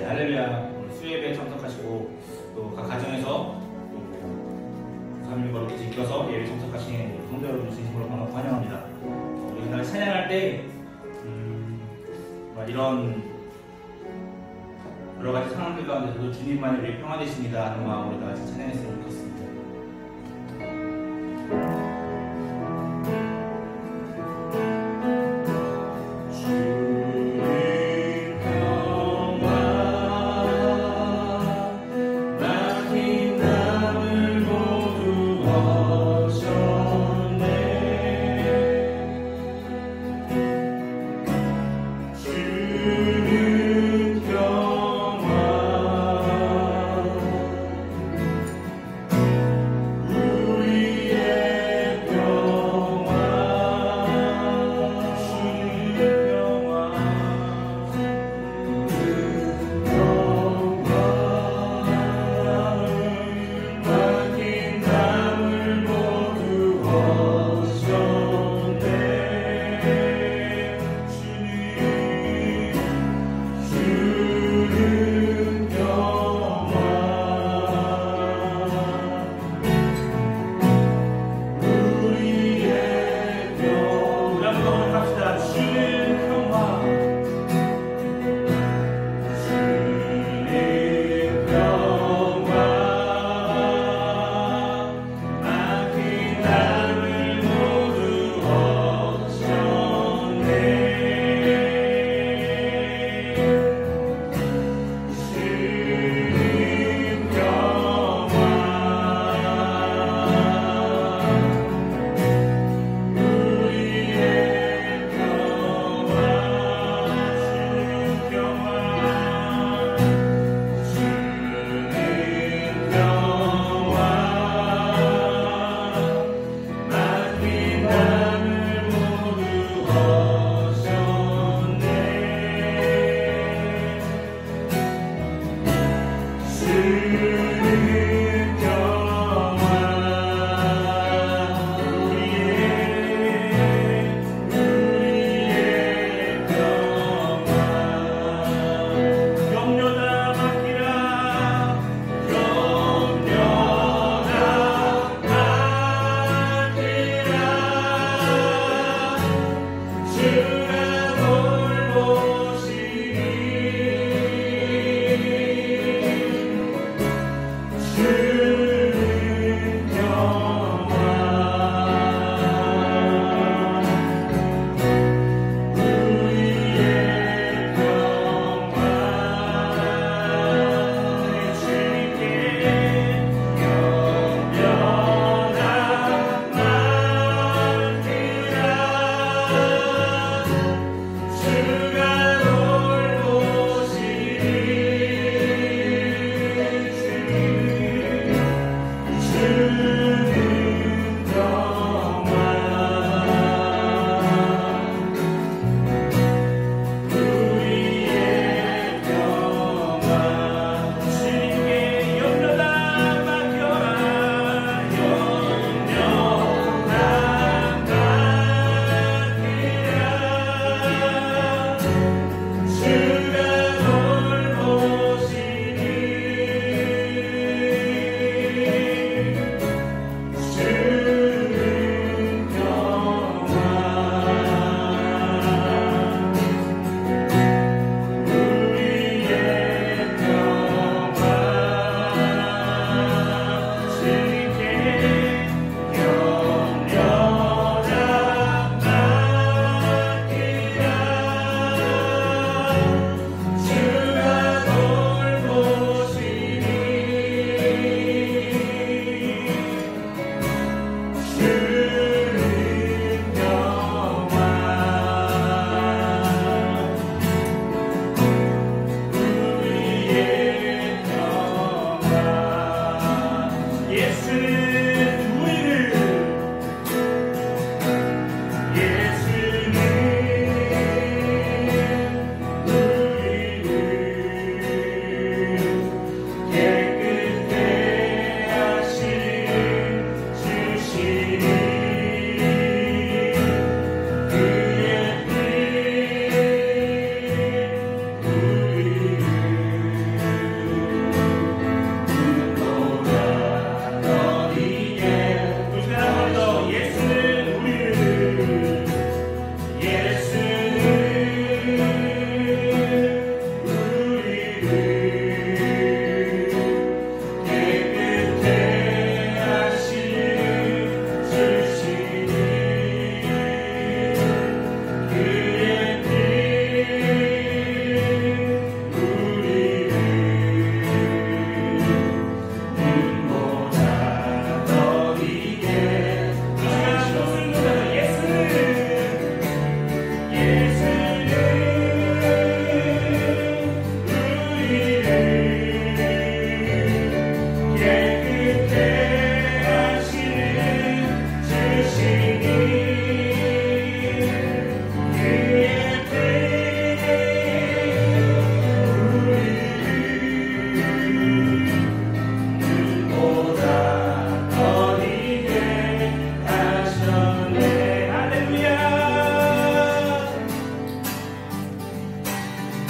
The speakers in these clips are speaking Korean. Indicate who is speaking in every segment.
Speaker 1: 할렐루야 수요예배에 참석하시고 또 각 가정에서 또 3일 거룩히 지켜서 예배 참석하신 성도 여러분 진심으로 반갑고 환영합니다. 우리 그날 찬양할 때 이런 여러 가지 상황들 가운데서도 주님만이 우리 평화 되십니다 하는 마음으로 다 같이 찬양했으면 좋겠습니다.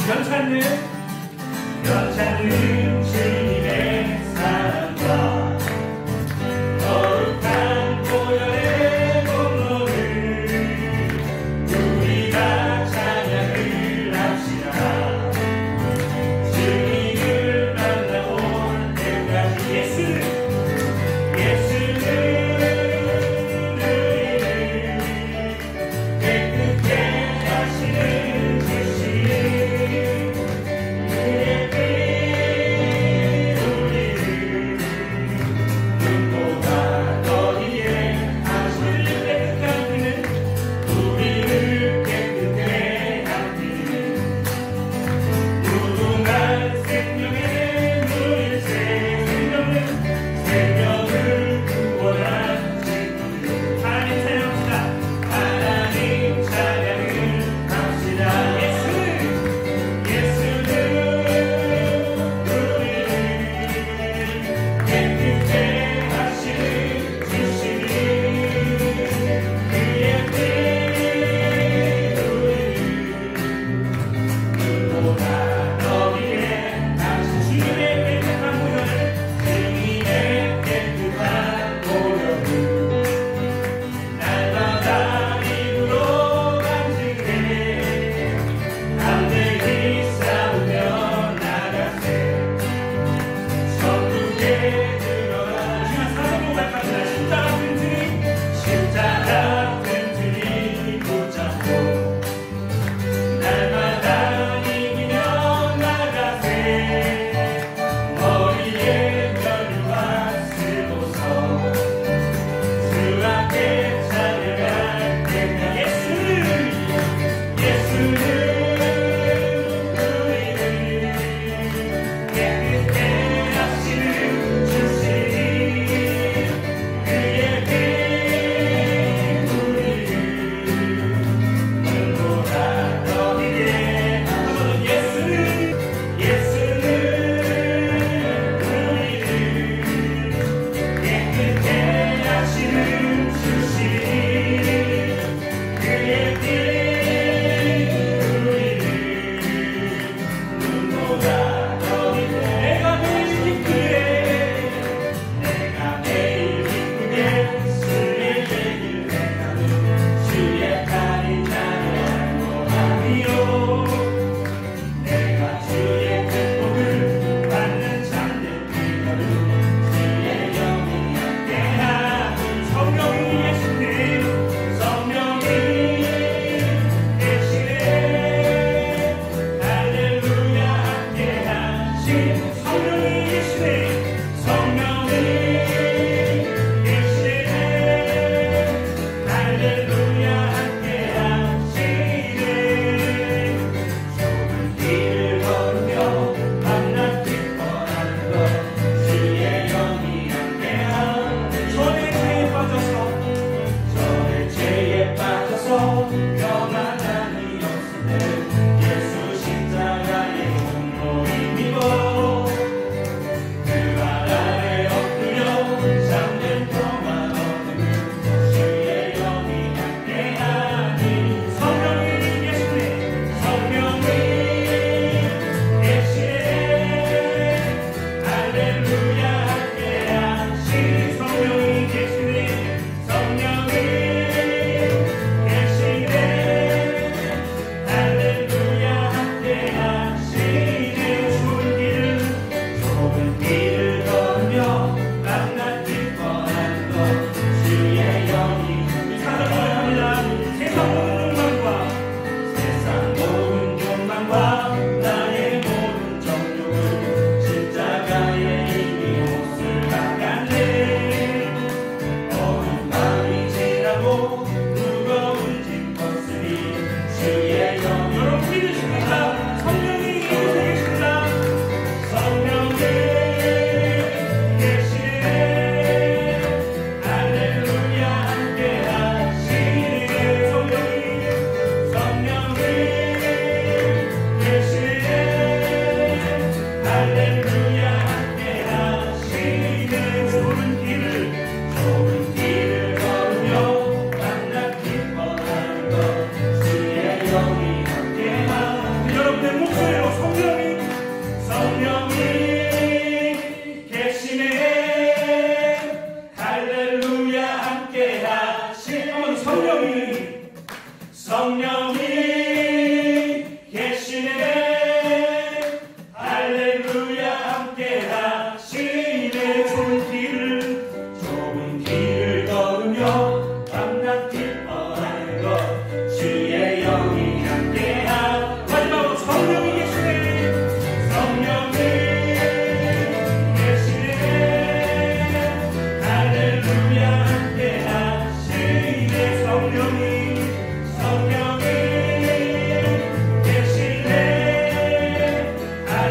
Speaker 1: 변찮는 주님의 사랑과 거룩한 보혈의 공로를 우리가 찬양을 합시다. 주님을 만나올 때까지 예수를 우리를 깨끗게 하시는 주신 그의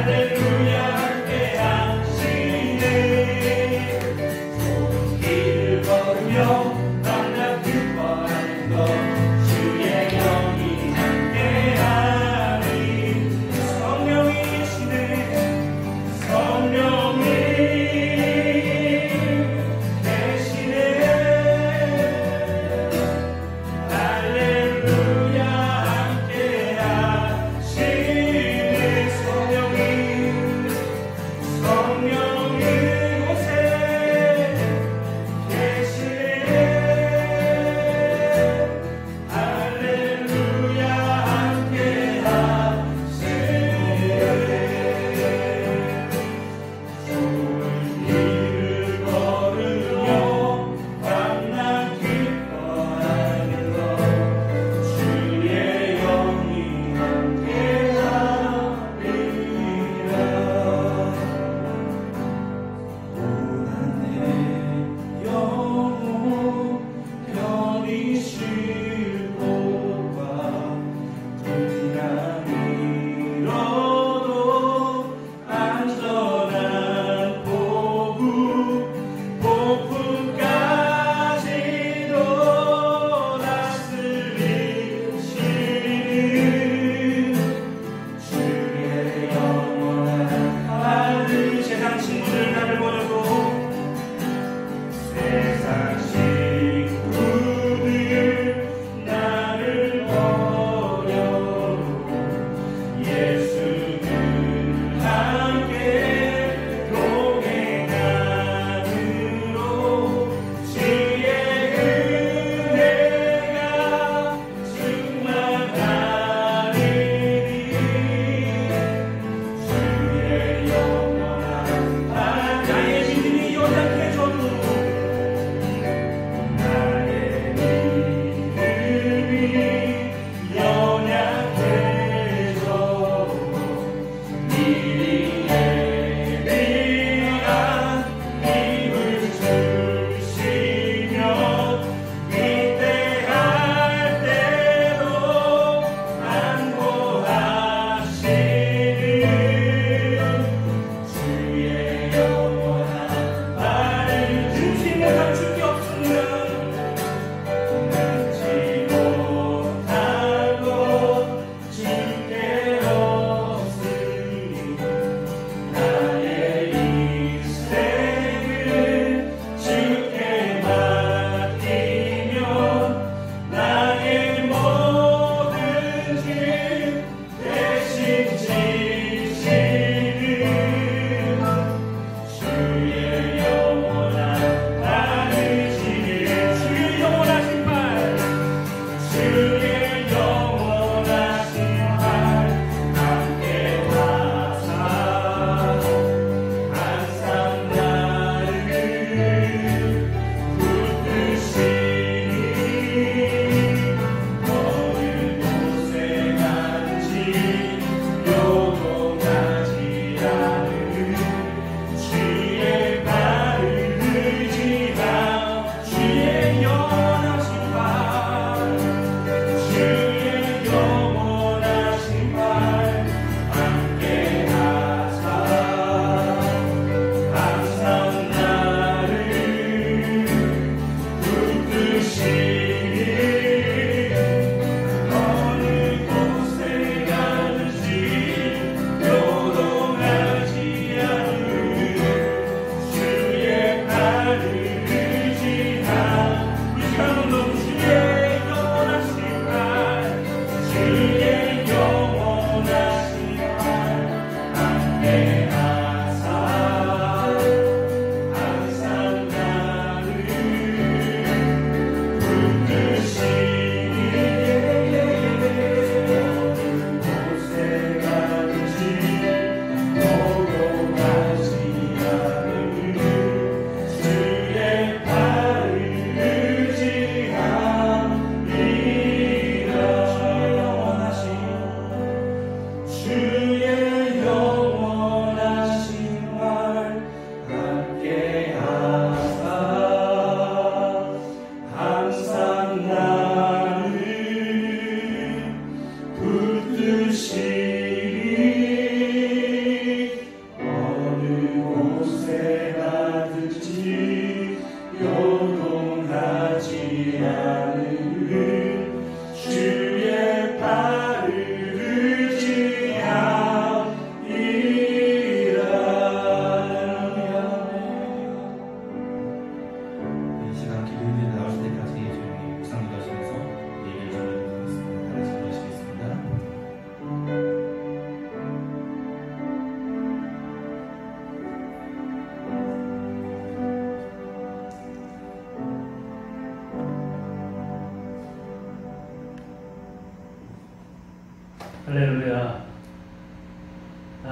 Speaker 1: 할렐루야 함께 하시네 성령이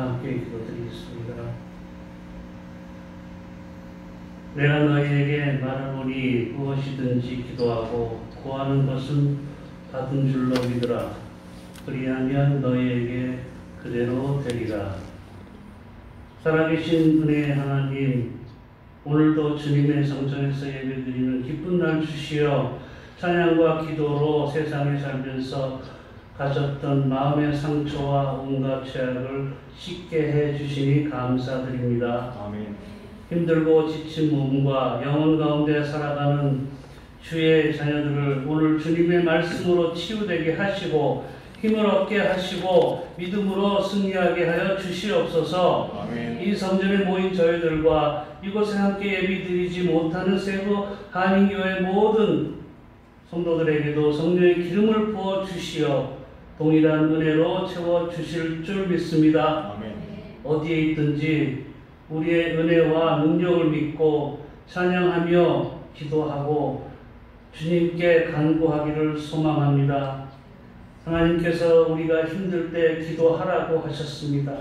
Speaker 2: 함께 기도드리겠습니다. 내가 너희에게 말하노니 무엇이든지 기도하고 구하는 것은 받은 줄로 믿으라. 그리하면 너희에게 그대로 되리라. 살아계신 은혜의 하나님, 오늘도 주님의 성전에서 예배드리는 기쁜 날 주시어 찬양과 기도로 세상에 살면서 가졌던 마음의 상처와 온갖 죄악을 씻게 해주시니 감사드립니다.
Speaker 3: 아멘.
Speaker 2: 힘들고 지친 몸과 영혼 가운데 살아가는 주의 자녀들을 오늘 주님의 말씀으로 치유되게 하시고 힘을 얻게 하시고 믿음으로 승리하게 하여 주시옵소서.
Speaker 3: 아멘.
Speaker 2: 이 성전에 모인 저희들과 이곳에 함께 예비드리지 못하는 세부 한인교회 모든 성도들에게도 성령의 기름을 부어 주시어 동일한 은혜로 채워 주실 줄 믿습니다.
Speaker 3: 아멘.
Speaker 2: 어디에 있든지 우리의 은혜와 능력을 믿고 찬양하며 기도하고 주님께 간구하기를 소망합니다. 하나님께서 우리가 힘들 때 기도하라고 하셨습니다.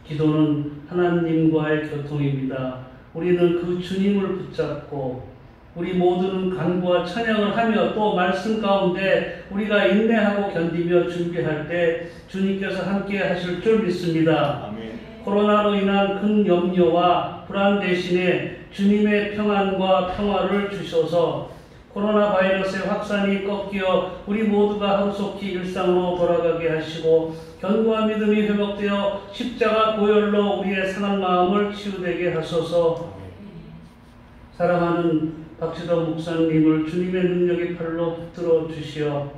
Speaker 2: 기도는 하나님과의 교통입니다. 우리는 그 주님을 붙잡고 우리 모두는 간구와 찬양을 하며 또 말씀 가운데 우리가 인내하고 견디며 준비할 때 주님께서 함께 하실 줄 믿습니다.
Speaker 3: 아멘.
Speaker 2: 코로나로 인한 큰 염려와 불안 대신에 주님의 평안과 평화를 주셔서 코로나 바이러스의 확산이 꺾여 우리 모두가 하루속히 일상으로 돌아가게 하시고 견고한 믿음이 회복되어 십자가 보혈로 우리의 상한 마음을 치유되게 하소서. 사랑하는 박지덕 목사님을 주님의 능력의 팔로 붙들어 주시어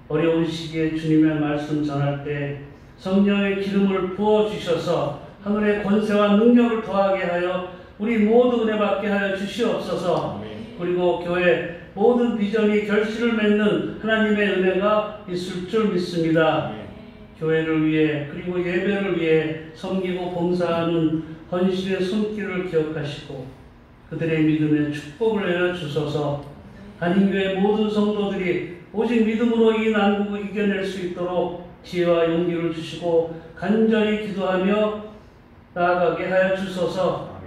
Speaker 2: 어려운 시기에 주님의 말씀 전할 때 성령의 기름을 부어 주셔서 하늘의 권세와 능력을 더하게 하여 우리 모두 은혜 받게 하여 주시옵소서. 그리고 교회 모든 비전이 결실을 맺는 하나님의 은혜가 있을 줄 믿습니다. 교회를 위해 그리고 예배를 위해 섬기고 봉사하는 헌신의 손길을 기억하시고 그들의 믿음에 축복을 내려 주소서. 한인교회 모든 성도들이 오직 믿음으로 이 난국을 이겨낼 수 있도록 지혜와 용기를 주시고 간절히 기도하며 나아가게 하여 주소서.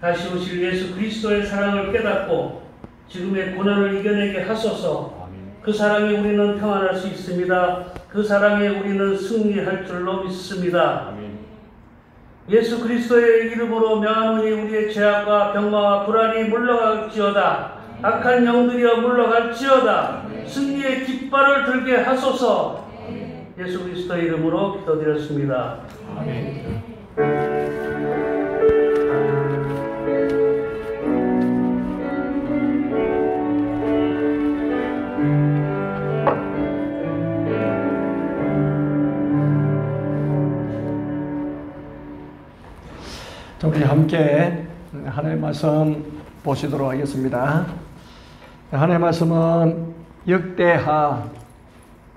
Speaker 2: 다시 오실 예수 그리스도의 사랑을 깨닫고 지금의 고난을 이겨내게 하소서. 그 사랑에 우리는 평안할 수 있습니다. 그 사랑에 우리는 승리할 줄로 믿습니다. 예수 그리스도의 이름으로 명하노니 우리의 죄악과 병마와 불안이 물러갈지어다. 악한 영들이여 물러갈지어다. 승리의 깃발을 들게 하소서. 예수 그리스도의 이름으로 기도드렸습니다.
Speaker 3: 아멘. 자, 우리 함께 하나님의 말씀 보시도록 하겠습니다. 하나님의 말씀은 역대하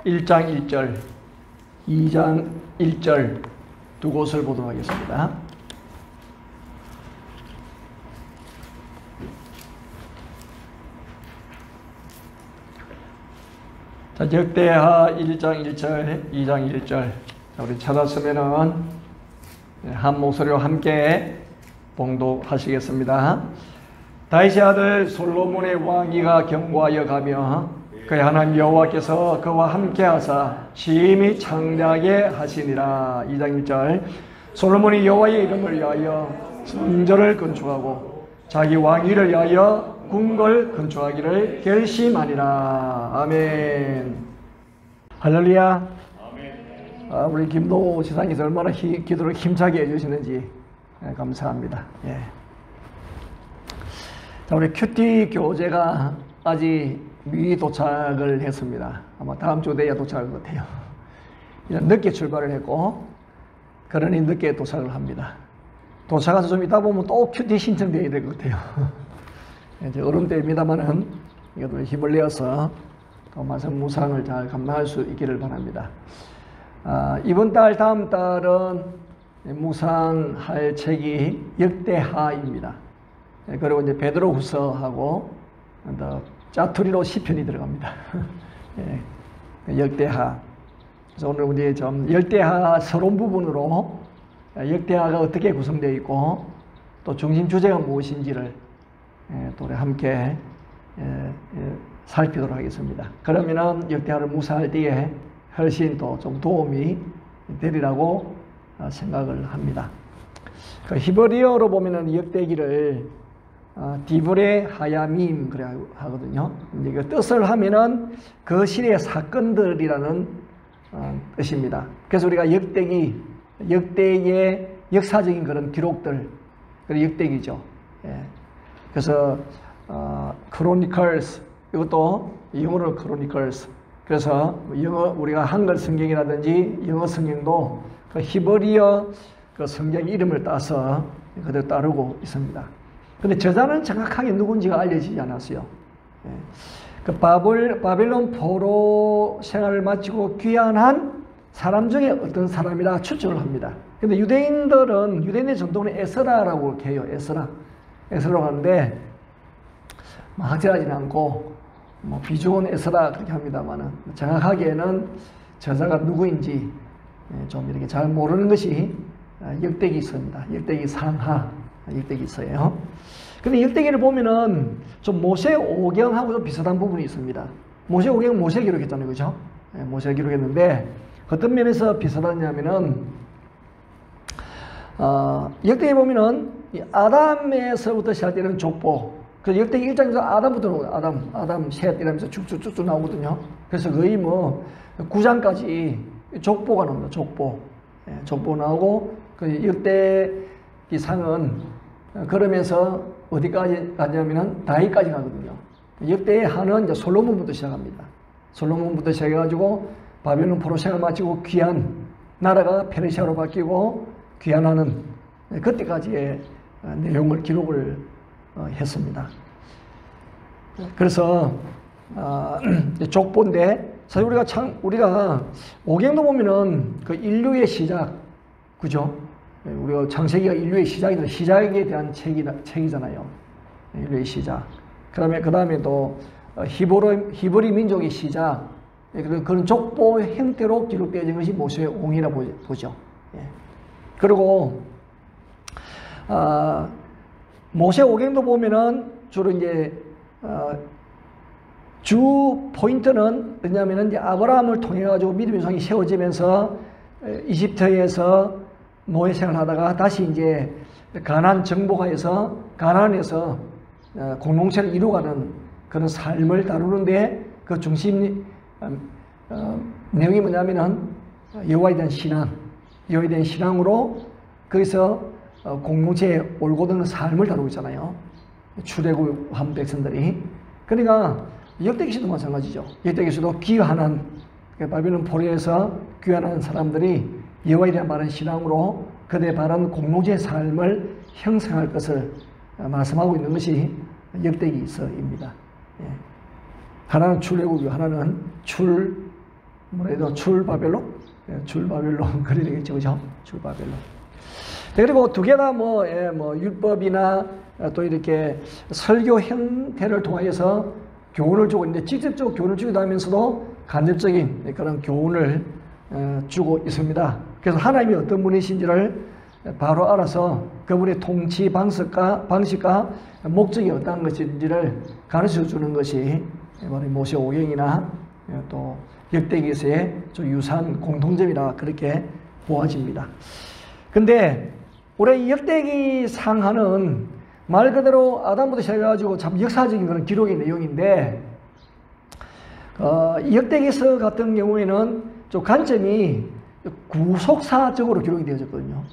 Speaker 3: 1장 1절, 2장 1절 두 곳을 보도록 하겠습니다. 자, 역대하 1장 1절, 2장 1절. 자, 우리 찾았으면은 한 목소리로 함께 봉독하시겠습니다. 다윗의 아들 솔로몬의 왕위가 견고하여 가며 그의 하나님 여호와께서 그와 함께 하사 심히 창대하게 하시니라. 2장 1절. 솔로몬이 여호와의 이름을 위하여 성전을 건축하고 자기 왕위를 위하여 궁궐 건축하기를 결심하니라. 아멘. 할렐루야. 우리 김노 지사님께서 얼마나 기도를 힘차게 해주시는지 감사합니다. 예. 자, 우리 큐티 교재가 아직 미리 도착을 했습니다. 아마 다음 주 돼야 도착할 것 같아요. 늦게 출발을 했고, 그러니 늦게 도착을 합니다. 도착해서 좀 있다 보면 또 큐티 신청되어야 될 것 같아요. 이제 얼음 때입니다만은 이것도 힘을 내어서 또 말씀 묵상을 잘 감당할 수 있기를 바랍니다. 이번 달, 다음 달은 묵상할 책이 역대하입니다. 그리고 이제 베드로후서하고 짜투리로 시편이 들어갑니다. 역대하. 그래서 오늘 우리 좀 역대하 서론 부분으로 역대하가 어떻게 구성되어 있고 또 중심 주제가 무엇인지를 또 우리 함께 살피도록 하겠습니다. 그러면은 역대하를 묵상할 때에 훨씬 또 좀 도움이 되리라고 생각을 합니다. 그 히브리어로 보면은 역대기를 디브레 하야밈 그래 하거든요. 이제 그 뜻을 하면은 그 시대의 사건들이라는 뜻입니다. 그래서 우리가 역대의 역사적인 그런 기록들, 그 역대기죠. 예. 그래서 Chronicles, 이것도 영어로 Chronicles. 그래서 영어 우리가 한글 성경이라든지 영어 성경도 그 히브리어 그 성경 이름을 따서 그대로 따르고 있습니다. 근데 저자는 정확하게 누군지가 알려지지 않았어요. 예. 그 바벨론 포로 생활을 마치고 귀환한 사람 중에 어떤 사람이라 추측을 합니다. 근데 유대인의 전통은 에스라라고 해요. 에스라라고 하는데 확실하지는 않고 비중은 에스라 그렇게 합니다만은 정확하게는 저자가 누구인지 좀 이렇게 잘 모르는 것이 역대기 있습니다. 역대기 상하 역대기 있어요. 근데 역대기를 보면은 좀 모세 오경하고 좀 비슷한 부분이 있습니다. 모세 오경은 모세 기록했잖아요, 그죠? 모세 기록했는데 어떤 면에서 비슷하냐면은 역대기 보면은 아담에서부터 시작되는 족보. 그 역대기 1장에서 아담부터 나오고 아담, 셋 이러면서 쭉쭉쭉 나오거든요. 그래서 거의 뭐 9장까지 족보가 나옵니다. 족보 나오고 그 역대기 상은 그러면서 어디까지 가냐면은 다윗까지 가거든요. 역대의 한은 이제 솔로몬부터 시작합니다. 솔로몬부터 시작해가지고 바벨론 포로 생활 마치고 귀환 나라가 페르시아로 바뀌고 귀환하는 그때까지의 내용을 기록을 했습니다. 그래서 족보인데 사실 우리가 오경도 보면은 그 인류의 시작, 그죠? 우리가 창세기가 인류의 시작에 대한 책이잖아요. 인류의 시작. 그 다음에 또 히브리 민족의 시작. 그런 족보 형태로 기록되어진 것이 모세의 옹이라고 보죠. 그리고 모세 오경도 보면은 주로 이제 주 포인트는 뭐냐면은 이제 아브라함을 통해 가지고 믿음의 성이 세워지면서 이집트에서 노예 생활하다가 다시 이제 가나안 정복하여서 가나안에서 공동체를 이루어가는 그런 삶을 다루는데 그 중심 내용이 뭐냐면은 여호와에 대한 신앙으로 거기서 공동체에 올곧은 삶을 다루고 있잖아요. 출애굽한 백성들이. 그러니까 역대기시도 마찬가지죠. 역대기시도 귀환한 바벨론 포로에서 귀환한 사람들이 여호와에 대한 바른 신앙으로 그들의 바른 공동체의 삶을 형성할 것을 말씀하고 있는 것이 역대기서입니다. 하나는 출애굽이고 하나는 출바벨론 그래야 되겠죠, 그죠? 출바벨론. 그리고 두 개 다 율법이나 또 이렇게 설교 형태를 통하여서 교훈을 주고 있는데 직접적으로 교훈을 주기도 하면서도 간접적인 그런 교훈을 주고 있습니다. 그래서 하나님이 어떤 분이신지를 바로 알아서 그분의 통치 방식과 목적이 어떤 것인지를 가르쳐 주는 것이 바로 모세 오경이나 또 역대기에서의 유사한 공통점이라 그렇게 보아집니다. 근데 우리 역대기 상하는 말 그대로 아담부터 시작해가지고 참 역사적인 그런 기록의 내용인데 역대기서 같은 경우에는 좀 관점이 구속사적으로 기록이 되어졌거든요.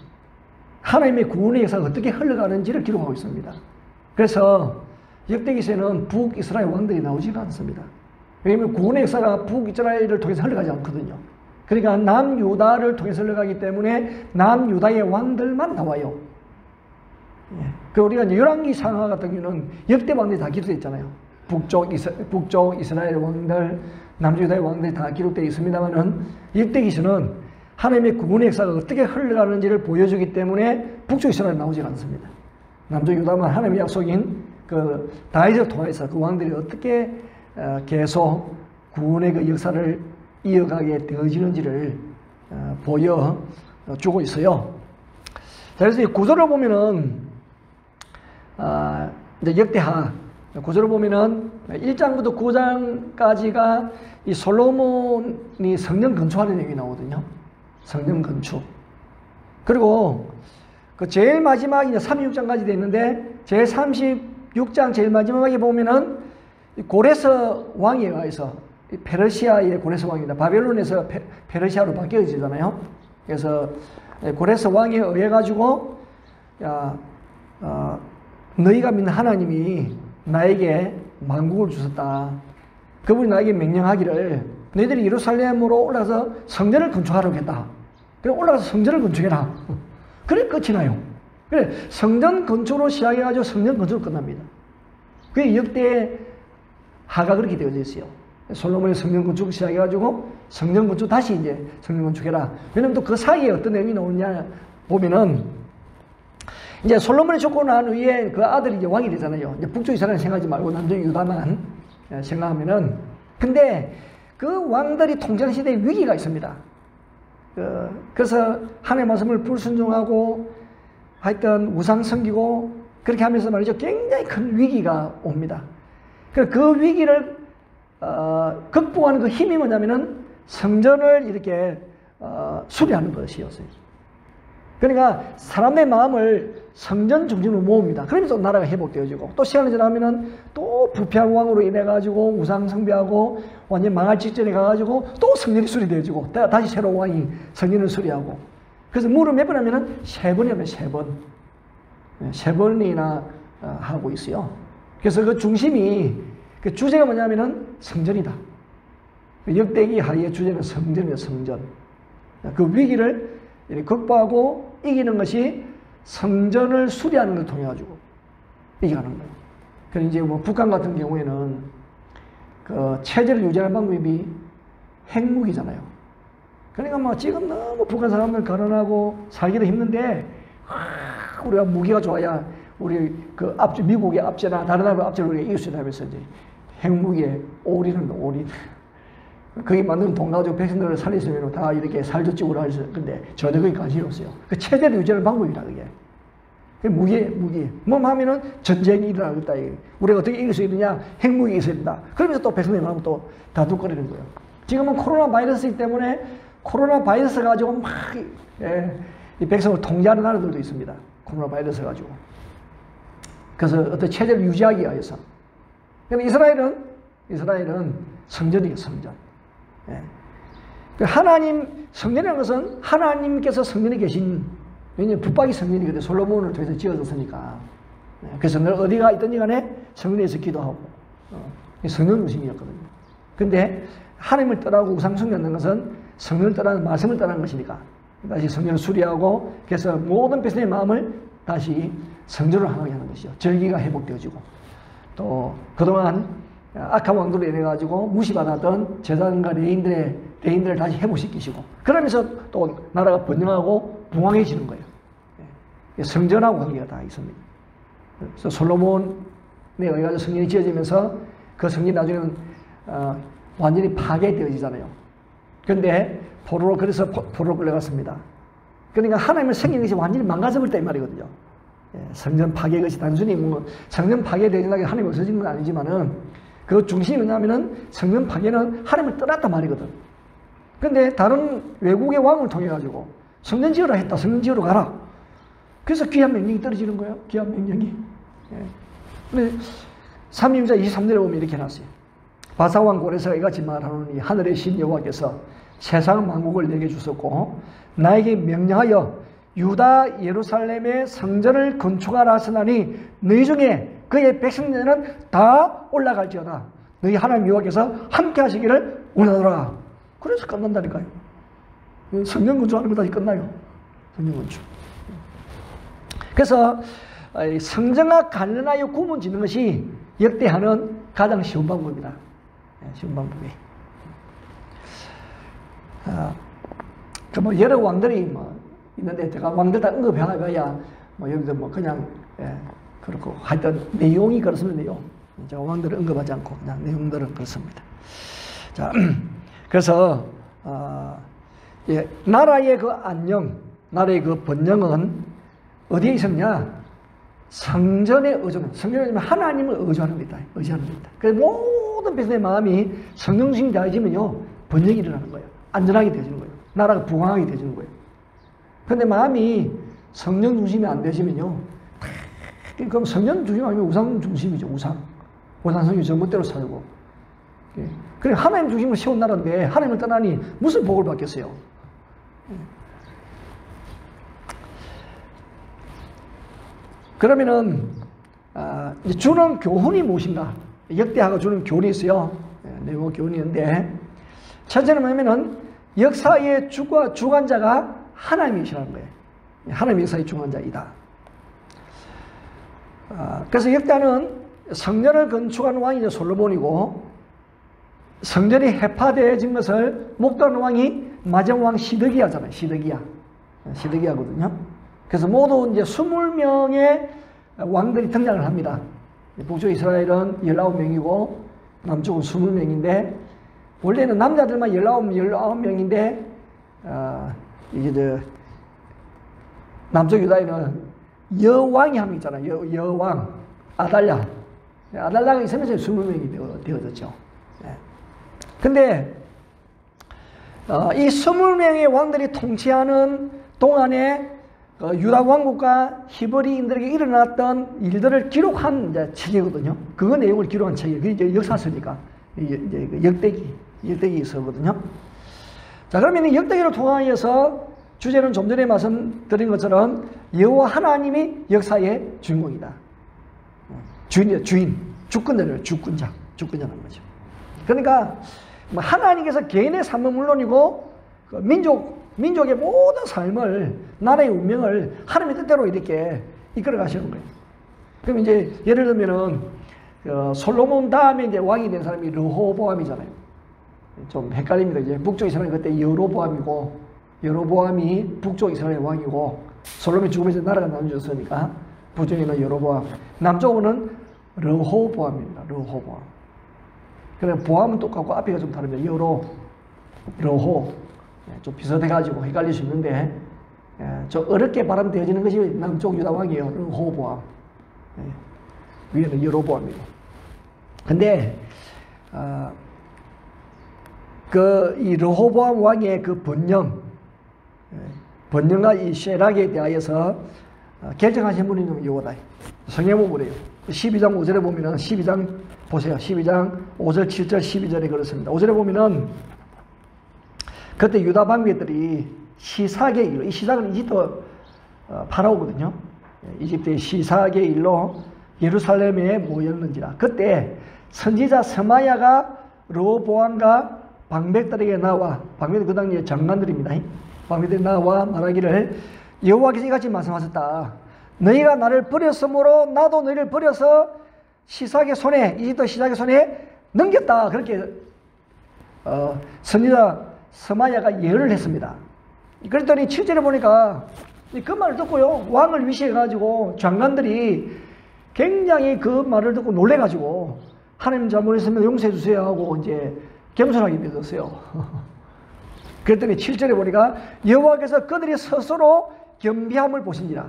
Speaker 3: 하나님의 구원의 역사가 어떻게 흘러가는지를 기록하고 있습니다. 그래서 역대기서에는 북이스라엘 왕들이 나오지가 않습니다. 왜냐하면 구원의 역사가 북이스라엘을 통해서 흘러가지 않거든요. 그러니까 남유다를 통해서 흘러가기 때문에 남유다의 왕들만 나와요. 그 우리가 열왕기 상하 같은 경우는 역대 왕들이 다 기록되어 있잖아요. 북쪽 이스라엘 왕들, 남유다의 왕들이 다 기록되어 있습니다만은 역대기서는 하나님의 구원의 역사가 어떻게 흘러가는지를 보여주기 때문에 북쪽 이스라엘 나오지 않습니다. 남쪽 유다만 하나님의 약속인 그 다윗을 통해서 그 왕들이 어떻게 계속 구원의 그 역사를 이어가게 되어지는지를 보여주고 있어요. 그래서 이 구조를 보면은, 이제 역대하, 구조를 보면은 1장부터 9장까지가 이 솔로몬이 성전 건축하는 내용이 나오거든요. 성전 건축. 그리고 그 제일 마지막 이제 36장까지 돼 있는데, 제일 36장 제일 마지막에 보면은 고레스 왕에 의해서, 페르시아의 고레스 왕입니다. 바벨론에서 페르시아로 바뀌어지잖아요. 그래서 고레스 왕에 의해 가지고, 너희가 믿는 하나님이 나에게 만국을 주셨다. 그분이 나에게 명령하기를 너희들이 예루살렘으로 올라가서 성전을 건축하라고 했다. 그래 올라가서 성전을 건축해라. 그래 끝이 나요. 그래 성전 건축으로 시작해가지고 성전 건축으로 끝납니다. 그게 역대하가 그렇게 되어져 있어요. 솔로몬의 성전 건축 시작해가지고 성전 건축 다시 이제 성전 건축해라. 왜냐면 또 그 사이에 어떤 내용이 나오느냐 보면은, 이제 솔로몬이 죽고 난 후에 그 아들이 이제 왕이 되잖아요. 이제 북쪽 이스라엘 생각하지 말고 남쪽 유다만 생각하면은, 근데 그 왕들이 통치하는 시대에 위기가 있습니다. 그래서 하나님의 말씀을 불순종하고 하여튼 우상 섬기고 그렇게 하면서 말이죠. 굉장히 큰 위기가 옵니다. 그 위기를 극복하는 그 힘이 뭐냐면은 성전을 이렇게 수리하는 것이었어요. 그러니까 사람의 마음을 성전 중심으로 모읍니다. 그러면서 나라가 회복되어지고, 또 시간이 지나면은 또 부패한 왕으로 인해 가지고 우상 숭배하고 완전 망할 직전에 가가지고 또 성전이 수리되어지고 다시 새로운 왕이 성전을 수리하고. 그래서 물을 몇 번 하면은 3번이면 3번, 3번이나 하고 있어요. 그래서 그 중심이, 그 주제가 뭐냐면은 성전이다. 역대기 하의 주제는 성전이에요. 성전. 그 위기를 극복하고 이기는 것이 성전을 수리하는 걸 통해 가지고 이겨가는 거예요. 그래서 이제 뭐 북한 같은 경우에는 그 체제를 유지하는 방법이 핵무기잖아요. 그러니까 뭐 지금 너무 북한 사람들 가난하고 살기도 힘든데, 우리가 무기가 좋아야 우리 그 미국의 압제나 다른 나라의 압제를 우리가 이길 수 있다면서 이제 핵무기에 올인은 올인. 거기 만든 돈 가지고 백성들을 살리시면 다 이렇게 살조직으로 하셔. 근데 저도 거기 관심이 없어요. 그 체제를 유지하는 방법이라, 그게. 무기. 뭐 하면은 전쟁이 일어나겠다. 우리가 어떻게 이길 수 있느냐? 핵무기 있어야 된다. 그러면서 또 백성들이 마음 또 다투거리는 거예요. 지금은 코로나 바이러스 때문에 코로나 바이러스 가지고 막, 이 백성을 통제하는 나라들도 있습니다. 코로나 바이러스 가지고. 그래서 어떤 체제를 유지하기 위해서. 근데 이스라엘은 성전이에요, 성전. 성전이라는 것은 하나님께서 성전에 계신, 왜냐하면 붙박이 성전이거든요. 솔로몬을 통해서 지어졌으니까. 그래서 늘 어디가 있든지 간에 성전에서 기도하고, 성전 중심이었거든요. 근데 하나님을 떠나고 우상 숭배하는 것은 성전을 떠나는, 말씀을 떠나는 것이니까 다시 성전을 수리하고, 그래서 모든 백성의 마음을 다시 성전으로 향하게 하는 것이죠. 절기가 회복되어지고, 또 그동안 악한 왕들로 인해 가지고 무시받았던 제사장과 레인들을 다시 회복시키시고, 그러면서 또 나라가 번영하고 붕황해지는 거예요. 성전하고 관계가 다 있습니다. 그래서 솔로몬에 의해 가지고 성전이 지어지면서 그 성전이 나중에는 완전히 파괴되어지잖아요. 그런데 그래서 포로로 끌려갔습니다. 그러니까 하나님을 섬기는 것이 완전히 망가져버렸다 이 말이거든요. 성전 파괴 것이 단순히 뭐 성전 파괴되어진다고 하나님이 없어진 건 아니지만은, 그 중심이 뭐냐면은 성전 파괴는 하나님을 떠났단 말이거든. 그런데 다른 외국의 왕을 통해 가지고 성전 지으라 했다. 성전 지으러 가라. 그래서 귀한 명령이 떨어지는 거예요. 귀한 명령이. 근데 3임자 23절에 보면 이렇게 해놨어요. 바사왕 고레스가 이같이 말하노니, 하늘의 신 여호와께서 세상 만국을 내게 주셨고 나에게 명령하여 유다 예루살렘의 성전을 건축하라 하시나니, 너희 중에 그의 백성들은 다 올라갈지어다. 너희 하나님 여호와께서 함께 하시기를 원하노라. 그래서 끝난다니까요. 성전 건축하는 거 다시 끝나요. 성전 건축. 그래서 성전과 관련하여 구문 짓는 것이 역대하는 가장 쉬운 방법입니다. 쉬운 방법이. 뭐 여러 왕들이 뭐 있는데, 제가 왕들 다 언급해봐야 뭐 여기서 뭐 그냥 그렇고, 하여튼 내용이 그렇습니다. 내용. 제가 왕들을 언급하지 않고 그냥 내용들은 그렇습니다. 자, 그래서 나라의 그 안녕, 나라의 그 번영은 어디에 있었냐? 성전에 의존합니다. 성전에 하나님을 의존합니다. 의존합니다. 그래서 모든 백성의 마음이 성령 중심이 되어지면요, 번영이 일어나는 거예요. 안전하게 되어지는 거예요. 나라가 부강하게 되어지는 거예요. 그런데 마음이 성령 중심이 안 되어지면요, 그럼 성령 중심이 아니면 우상 중심이죠. 우상 성이 전봇대로 살고. 그래, 하나님 중심으로 세운 나라인데 하나님을 떠나니 무슨 복을 받겠어요? 그러면은 주는 교훈이 무엇인가? 역대하가 주는 교훈이 있어요. 내용 교훈이 있는데, 첫째는 뭐냐면은 역사의 주관자가 하나님이시라는 거예요. 하나님 역사의 주관자이다. 그래서 역대하는 성전을 건축한 왕이 이제 솔로몬이고, 성전이 해파되어진 것을 목도하는 왕이 마지막 왕 시드기야잖아요. 시드기야거든요. 그래서 모두 이제 20명의 왕들이 등장을 합니다. 북쪽 이스라엘은 19명이고 남쪽은 20명인데, 원래는 남자들만 19명인데 이제 남쪽 유다에는 여왕이 한 명 있잖아요. 여왕 아달랴가 있으면서 20명이 되어졌죠. 근데 이 20명의 왕들이 통치하는 동안에 유다 왕국과 히브리인들에게 일어났던 일들을 기록한 이제 책이거든요. 그 내용을 기록한 책이에요. 그게 이제 역사서니까 이제 역대기 서거든요. 자, 그러면 이 역대기를 통하여서 주제는 좀 전에 말씀드린 것처럼 여호와 하나님이 역사의 주인공이다. 주권자라는 거죠. 그러니까 하나님께서 개인의 삶은 물론이고 민족의 모든 삶을, 나라의 운명을 하나님의 뜻대로 이렇게 이끌어 가시는 거예요. 그럼 이제 예를 들면은 솔로몬 다음에 이제 왕이 된 사람이 르호보암이잖아요. 좀 헷갈립니다. 이제 북쪽 이스라엘 그때 여로보암이 북쪽 이스라엘 왕이고, 솔로몬이 죽으면서 나라가 나눠졌으니까 북쪽에는 여로보암, 남쪽은 르호보암입니다. 르호보암. 그래, 보암은 똑같고 앞이가 좀 다릅니다. 르호. 좀 비슷해가지고 헷갈릴 수 있는데, 좀 어렵게 발음되어지는 것이 남쪽 유다 왕이에요. 르호보암. 위에는 여로보암이고. 근데, 이 르호보암 왕의 그 번영과 이 쉐락에 대하여서 결정하신 분이 요거다. 성경에 그래요. 12장 5절에 보면은 12장 보세요. 12장 5절, 7절, 12절에 그렇습니다. 5절에 보면은 그때 유다 방백들이 시삭의 일로, 이 시삭은 이집트 파라오거든요. 이집트의 시삭의 일로 예루살렘에 모였는지라. 그때 선지자 스마야가 르호보암과 방백들에게 나와, 방백들 그 당시에 장관들입니다. 방백들이 나와 말하기를, 여호와께서 이같이 말씀하셨다. 너희가 나를 버렸으므로 나도 너희를 버려서 이집트 시삭의 손에 넘겼다. 그렇게 선지자 스마야가 예언을 했습니다. 그랬더니 7절에 보니까 그 말을 듣고요, 왕을 위시해가지고 장관들이 굉장히 그 말을 듣고 놀래가지고 하나님 잘못했으면 용서해 주세요 하고 이제 겸손하게 되었어요. 그랬더니 7절에 보니까 여호와께서 그들이 스스로 겸비함을 보신지라.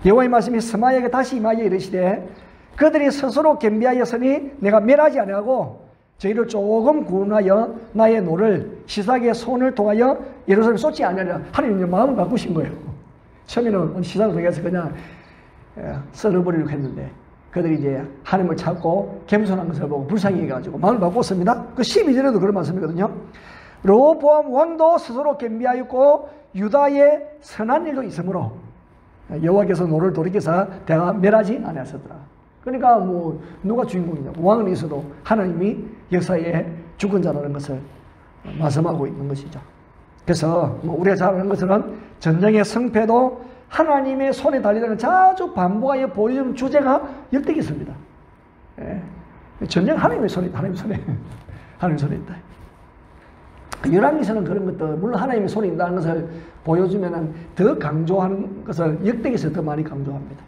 Speaker 3: 여호와의 말씀이 스마야에게 다시 임하여 이르시되, 그들이 스스로 겸비하였으니 내가 멸하지 아니하고 저희를 조금 구원하여 나의 노를 시삭의 손을 통하여 예루살렘에 쏟지 아니하리라. 하나님이 마음을 바꾸신 거예요. 처음에는 시삭을 통해서 그냥 썰어버리려고 했는데, 그들이 이제 하나님을 찾고 겸손한 것을 보고 불쌍히 해가지고 마음을 바꿨습니다. 그 12절에도 그런 말씀이거든요. 르호보암 왕도 스스로 겸비하였고 유다의 선한 일도 있으므로 여호와께서 노를 돌이켜서 대가 멸하지 아니하셨더라. 그러니까 뭐 누가 주인공이냐, 왕은 있어도 하나님이 역사의 주권자라는 것을 말씀하고 있는 것이죠. 그래서 뭐 우리가 잘 아는 것처럼 전쟁의 승패도 하나님의 손에 달리다는 자주 반복하여 보여주는 주제가 역대기 있습니다. 전쟁 하나님의 손에, 하나님 손에 있다. 열왕기서는 그런 것도 물론 하나님의 손에 있다는 것을 보여주면 더 강조하는 것을 역대기에서 더 많이 강조합니다.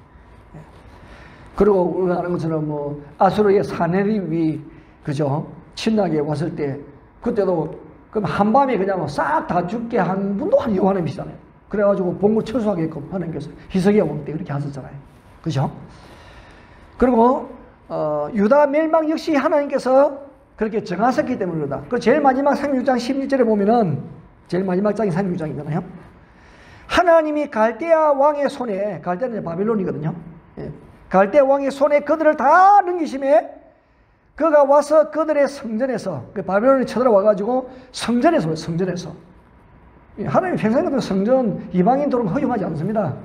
Speaker 3: 그리고 우리가 아는 것처럼 뭐 아수르의 사네립이 그죠, 침략에 왔을 때 그때도 그럼 한밤에 그냥 싹 다 죽게 한 분도 한 여호와 하나님이시잖아요. 그래가지고 본국 철수하게끔 하나님께서 히스기야 왕 때 그렇게 하셨잖아요. 그죠? 그리고 유다 멸망 역시 하나님께서 그렇게 정하셨기 때문에 그러다. 그 제일 마지막 36장 16절에 보면은 제일 마지막 장이 36장이잖아요. 하나님이 갈대아 왕의 손에, 갈대아는 바빌론이거든요. 예. 갈대아 왕의 손에 그들을 다 넘기심에 그가 와서 그들의 성전에서, 그 바빌론이 쳐들어와가지고 성전에서 예, 하나님 평생 같은 성전 이방인 들어오면 허용하지 않습니다.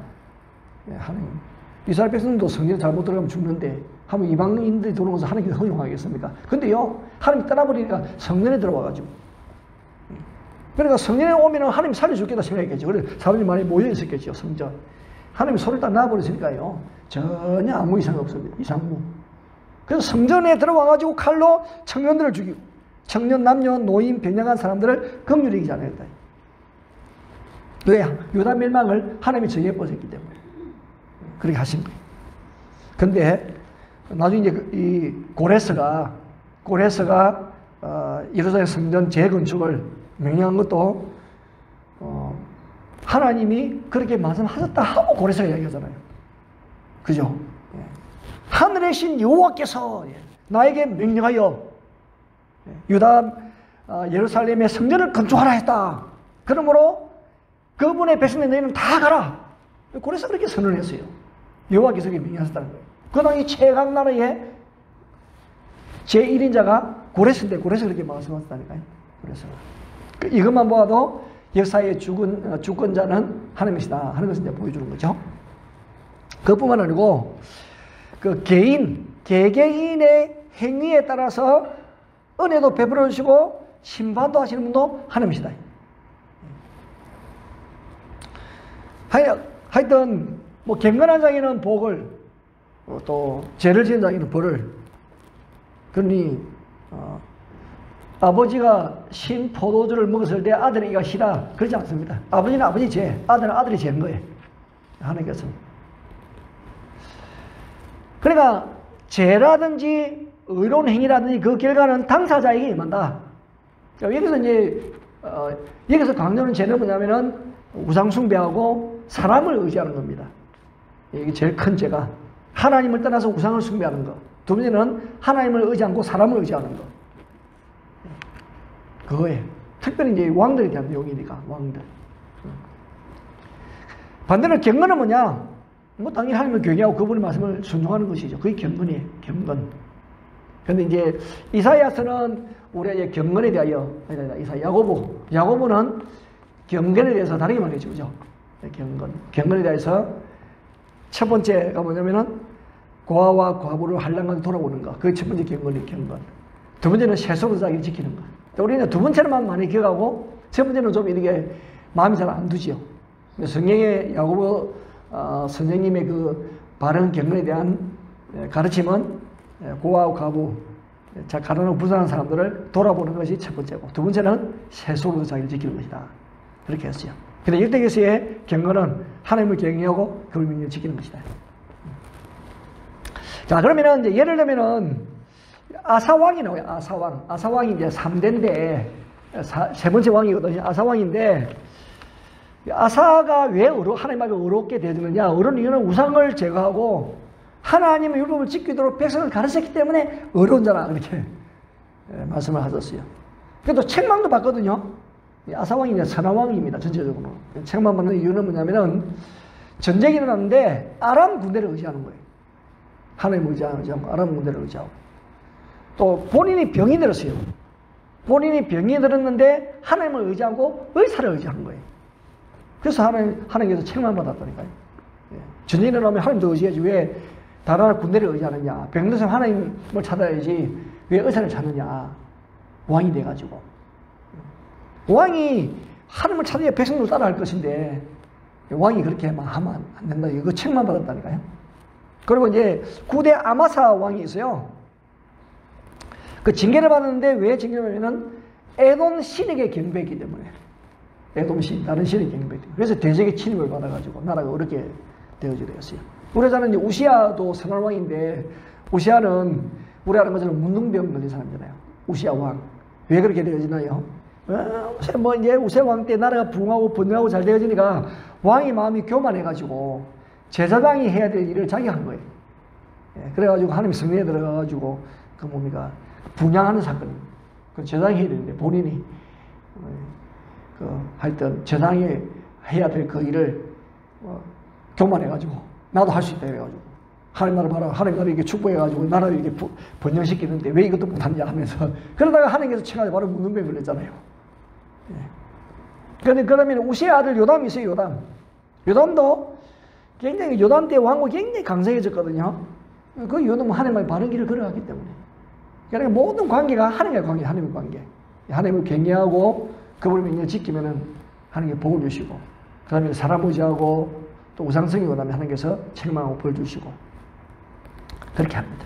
Speaker 3: 예, 하나님 이스라엘 백성도 성전에 잘못 들어가면 죽는데 하면 이방인들이 들어오면서 하나님께서 허용하겠습니까? 근데요, 하나님 떠나버리니까 성전에 들어와가지고. 그러니까 성전에 오면은 하나님 살려줄겠다 생각했겠죠. 그래서 사람들이 많이 모여있었겠죠, 성전. 하나님이 소리를 딱 놔버렸으니까요, 전혀 아무 이상이 없습니다. 이상무. 그래서 성전에 들어와가지고 칼로 청년들을 죽이고, 청년, 남녀, 노인, 병약한 사람들을 긍휼히 이기지 않았다. 왜? 유다 멸망을 하나님이 정해버렸기 때문에. 그렇게 하신 거예요. 근데, 나중에 이제 이 고레스가 예루살렘 성전 재건축을 명령한 것도 하나님이 그렇게 말씀하셨다 하고 고레스가 이야기하잖아요. 그죠? 예. 하늘의 신 여호와께서 나에게 명령하여 유다 예루살렘의 성전을 건축하라 했다. 그러므로 그분의 백성들 너희는 다 가라. 고레스가 그렇게 선언했어요. 여호와께서 그렇게 명령하셨다는 거예요. 그 당시 최강 나라의 제1인자가 고레스인데 고레스가 그렇게 말씀하셨다니까요. 고레스가. 이것만 보아도 역사의 주권자는 하나님이시다 하는 것을 이제 보여주는 거죠. 그것뿐만 아니고 그 개개인의 행위에 따라서 은혜도 베풀어 주시고 심판도 하시는 분도 하나님이시다. 하여튼 뭐 경건한 자에게는 복을, 또 죄를 지은 자에게는 벌을. 그러니 아버지가 신 포도주를 먹었을 때 아들에게 시다 그러지 않습니다. 아버지는 아버지 죄, 아들은 아들이 죄인 거예요. 하나님께서. 그러니까 죄라든지 의로운 행위라든지 그 결과는 당사자에게 임한다. 여기서 이제 여기서 강조하는 죄는 뭐냐면은 우상 숭배하고 사람을 의지하는 겁니다. 이게 제일 큰 죄가 하나님을 떠나서 우상을 숭배하는 것. 두 번째는 하나님을 의지 않고 사람을 의지하는 것. 그거예요. 특별히 이제 왕들에 대한 내용이니까, 왕들. 반대로 경건은 뭐냐? 뭐 당연히 하나님을 경외하고 그분의 말씀을 순종하는 것이죠. 그게 경건이에요. 경건. 근데 이제 이사야서는 우리가 이제 경건에 대하여, 야고보는 경건에 대해서 다르게 말해주죠. 그죠? 경건에 대해서 첫 번째가 뭐냐면은 고아와 과부를 한량간 돌아오는 것. 그게 첫 번째 경건이에요. 경건. 두 번째는 세속의 자기를 지키는 것. 우리는 두 번째는 많이 기억하고 세 번째는 좀 이렇게 마음이 잘 안 두지요. 성경의 야고보 선생님의 그 바른 경건에 대한 가르침은 고아와 과부, 가난하고 불쌍한 사람들을 돌아보는 것이 첫 번째고, 두 번째는 세속으로 자기를 지키는 것이다. 그렇게 했어요. 근데 일대기서의 경건은 하나님을 경외하고 그의 명령을 지키는 것이다. 자, 그러면은 이제 예를 들면은 아사왕이 나와요. 아사왕이 이제 3대인데 세 번째 왕이거든요. 아사왕인데 아사가 왜 하나님 앞에 의롭게 되느냐? 의로운 이유는 우상을 제거하고 하나님의 율법을 지키도록 백성을 가르쳤기 때문에 의로운 자라 그렇게 말씀을 하셨어요. 그래도 책망도 받거든요. 아사왕이 이제 선한 왕입니다. 전체적으로. 책망 받는 이유는 뭐냐면은 전쟁이 일어났는데 아람 군대를 의지하는 거예요. 하나님을 의지하지 않고 아람 군대를 의지하고. 또 본인이 병이 들었어요. 본인이 병이 들었는데 하나님을 의지하고 의사를 의지한 거예요. 그래서 하나님께서 책망 받았다니까요. 전쟁이 일어나면 하나님도 의지하지 왜 다른 나라 군대를 의지하느냐. 병든 사람 하나님을 찾아야지 왜 의사를 찾느냐. 왕이 돼가지고. 왕이 하나님을 찾아야 백성들 따라할 것인데 왕이 그렇게 하면 안 된다. 이거 책만 받았다니까요. 그리고 이제 9대 아마사 왕이 있어요. 그 징계를 받았는데 왜 징계를 받냐면 에돔 신에게 경배했기 때문에. 에돔 신, 다른 신에게 경배했기 때문에. 그래서 대적의 침입을 받아가지고 나라가 어렵게 되어지게 되었어요. 우리나라는 이제 우시아도 선한 왕인데 우시아는 우리 아는 것처럼 문둥병 걸린 사람이잖아요. 우시아 왕. 왜 그렇게 되어지나요? 이제 우세 왕 때 나라가 부흥하고 번영하고 잘 되어지니까 왕의 마음이 교만해가지고 제사장이 해야 될 일을 자기가 한 거예요. 예, 그래가지고 하나님 성전에 들어가가지고 그 뭡니까 분양하는 사건. 그 제사장이 해야 되는데 본인이 하여튼 제사장이 해야 될 그 일을 교만해가지고 나도 할 수 있다 이래가지고 하나님 나라 봐라 하나님 나라 이렇게 축복해가지고 나라를 이렇게 번영시키는데 왜 이것도 못하냐 하면서 그러다가 하나님께서 쳐가지고 바로 문둥병 걸렸잖아요. 예. 그러면 우시의 아들 요담이 있어요. 요담도 굉장히 요담 때 왕국이 굉장히 강성해졌거든요. 그 이유는 하나님과의 바른 길을 걸어갔기 때문에. 그러니까 모든 관계가 하나님과의 관계, 하나님의 관계. 하나님을 경외하고 그분을 명령을 지키면은 하나님께 복을 주시고, 그 다음에 사람 의지하고 또 우상성이 원하면 하나님께서 책망하고 벌 주시고 그렇게 합니다.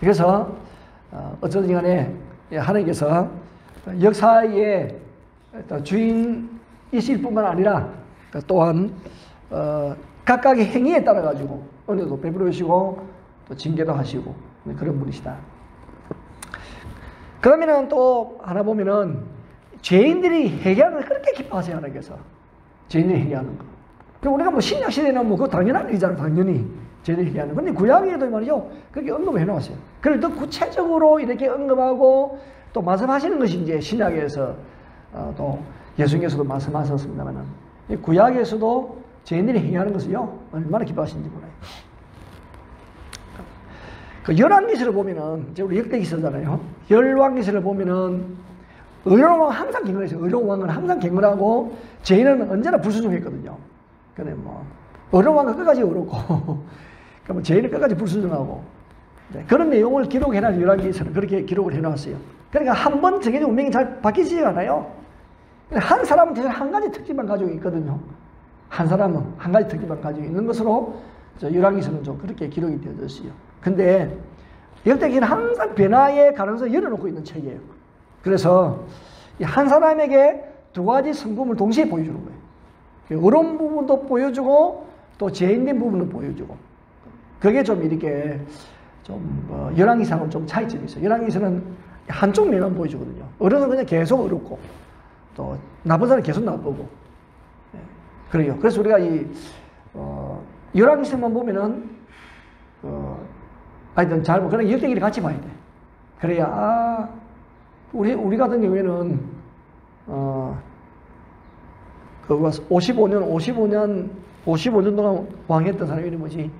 Speaker 3: 그래서 어쩌든 간에 하나님께서 역사의 주인이실 뿐만 아니라 또한 각각의 행위에 따라 가지고 은혜도 베풀어 주시고 또 징계도 하시고 그런 분이시다. 그러면은 또 하나 보면은 죄인들이 회개하는 걸 그렇게 기뻐하세요. 하나님께서 죄인들이 회개하는 거. 그럼 우리가 뭐 신약 시대는 뭐 그거 당연한 일이잖아요. 당연히 죄인들이 회개하는. 근데 구약에도 말이죠. 그렇게 언급해 놓았어요. 그걸 더 구체적으로 이렇게 언급하고 또 말씀하시는 것이 이제 신약에서 또 예수님께서도 말씀하셨습니다만은 구약에서도 죄인들이 행하는 것을요 얼마나 기뻐하시는지 몰라요. 그 열왕기서를 보면은 이제 우리 역대기서잖아요. 열왕기서를 보면은 의로운 왕은 항상 경건했어요. 의로운 왕은 항상 경건하고 죄인은 언제나 불순종했거든요. 근데 뭐 의로운 왕은 끝까지 의롭고 그러니까 뭐 죄인은 끝까지 불순종하고 네, 그런 내용을 기록해놔서 열왕기서는 그렇게 기록을 해놨어요. 그러니까 한 번 정해진 운명이 잘 바뀌지 않아요. 한 사람은 대신 한 가지 특징만 가지고 있거든요. 한 사람은 한 가지 특징만 가지고 있는 것으로 열왕기서는 좀 그렇게 기록이 되어졌어요. 근데 역대기는 항상 변화의 가능성을 열어놓고 있는 책이에요. 그래서 한 사람에게 두 가지 성품을 동시에 보여주는 거예요. 의로운 부분도 보여주고 또 죄인된 부분도 보여주고 그게 좀 이렇게 좀 열왕기상은 좀 차이점이 있어요. 열왕기서는 한쪽 면만 보여주거든요. 어른은 그냥 계속 어렵고 또 나쁜 사람은 계속 나쁘고 그래요. 그래서 우리가 이 열왕기서만 보면은 하여튼 잘 보고 그냥 역대기를 같이 봐야 돼. 그래야 우리 같은 경우에는 그 55년 동안 왕했던 사람이 이름이 뭐지?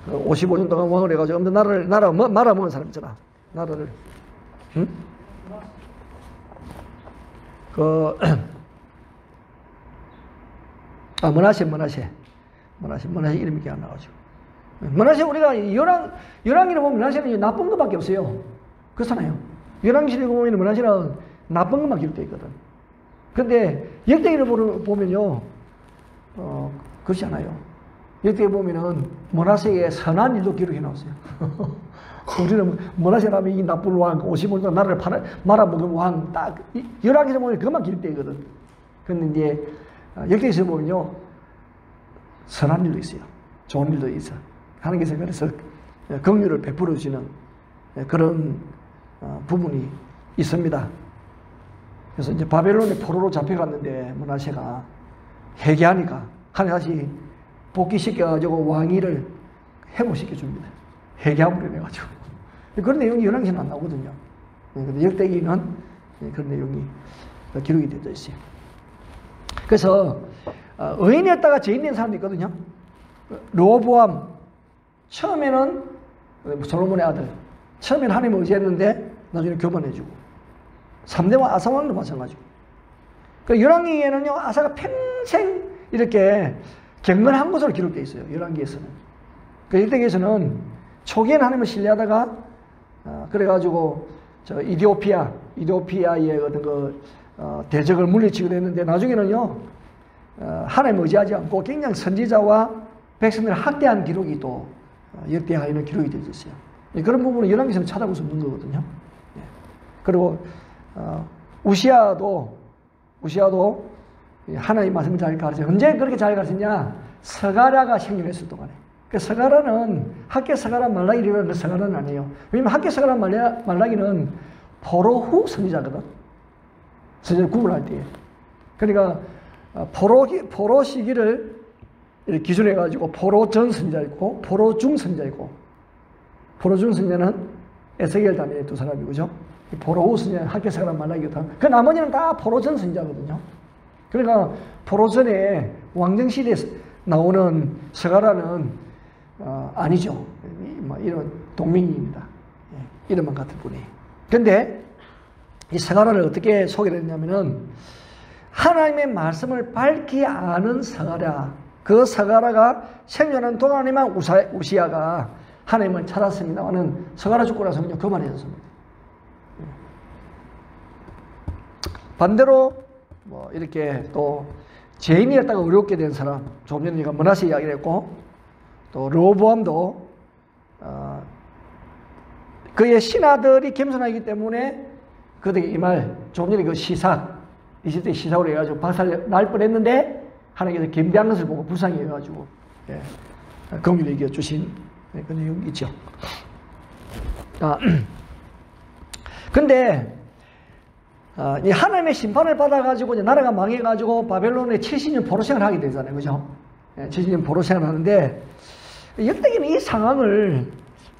Speaker 3: 55년 동안 왕을 해가지고 나라 말아먹은 사람 있잖아. 나라를 응? 머나세 이름이 기억 안 나가지고. 머나세 우리가 열왕기를 보면 머나세는 나쁜 것밖에 없어요. 그렇잖아요. 열왕기를 보면 머나세는 나쁜 것만 기록되어 있거든. 근데 역대기를 보면요, 그렇지 않아요. 역대기 보면은 머나세의 선한 일도 기록해 놓았어요. 우리는 머나세라면 이 나쁜 왕, 55년 나라를 말아먹은 왕, 딱 열왕기를 보면 그것만 기록되어 있거든. 근데 이제 역대기에서 보면요, 선한 일도 있어요. 좋은 일도 있어. 하나님께서 그래서 긍휼을 베풀어 주시는 그런 부분이 있습니다. 그래서 이제 바벨론의 포로로 잡혀갔는데 머나세가 회개하니까 하나님 다시 복귀시켜가지고 왕위를 회복시켜 줍니다. 회개함으로 해가지고 그런 내용이 열왕기서는 안 나오거든요. 근데 역대기는 그런 내용이 기록이 되어 있어요. 그래서 의인이었다가 죄인된 사람도 있거든요. 르호보암 처음에는 솔로몬의 아들 처음에는 하나님을 의지했는데 나중에 교만해지고 3대 왕 아사왕도 마찬가지고. 열왕기에는요 아사가 평생 이렇게 경건한 것으로 기록되어 있어요. 열왕기에서는. 역대기에서는 초기에는 하나님을 신뢰하다가 그래가지고 저 이디오피아의 어떤 대적을 물리치기도 했는데 나중에는요 하나님을 의지하지 않고 굉장히 선지자와 백성들을 학대한 기록이 또 역대하에는 기록이 되어 있어요. 그런 부분은 열왕기에서는 찾아볼 수 없는 거거든요. 그리고 우시아도 하나님 말씀을 잘 가르쳐요. 언제 그렇게 잘 가르쳤냐? 스가랴가 생존했을 동안에. 그 스가랴는 학계 스가랴 말라기라는 그 스가랴는 아니에요. 왜냐면 학계 스가랴 말라기는 포로 후 선지자거든. 선지자 구분할 때. 그러니까 포로 시기를 기준으로 해가지고 포로 전 선지자 있고 포로 중 선지자 있고, 포로 중 선지자는 에스겔 단위의 두 사람이, 그죠? 포로 후 선지자는 학개사람 말라기거든. 그 나머지는 다 포로 전 선지자거든요. 그러니까 포로 전에 왕정시대에 나오는 스가랴는 아니죠. 뭐 이런 동명이입니다. 이름만 같은 분이. 근데 이 스가랴를 어떻게 소개를 했냐면은, 하나님의 말씀을 밝히 아는 스가랴, 그 스가랴가 생존하는 동안에만 우시야가 하나님을 찾았습니다마는 스가랴 죽고 나서 그냥 그만해졌습니다. 반대로 뭐 이렇게 또 죄인이었다가 어렵게 된 사람, 조금 전에 므낫세 이야기를 했고, 또 르호보암도 그의 신하들이 겸손하기 때문에 그들에게 이 말, 조금 전에 그 시삭, 20대 시삭으로 해가지고 박살 날 뻔했는데 하나님께서 겸비한 것을 보고 불쌍히 해가지고 긍휼히 이겨 주신 그런 내용이 있죠. 근데 이 하나님의 심판을 받아가지고 이제 나라가 망해가지고 바벨론에 70년 포로 생활을 하게 되잖아요, 그죠? 70년 포로 생활을 하는데, 역대기는 이 상황을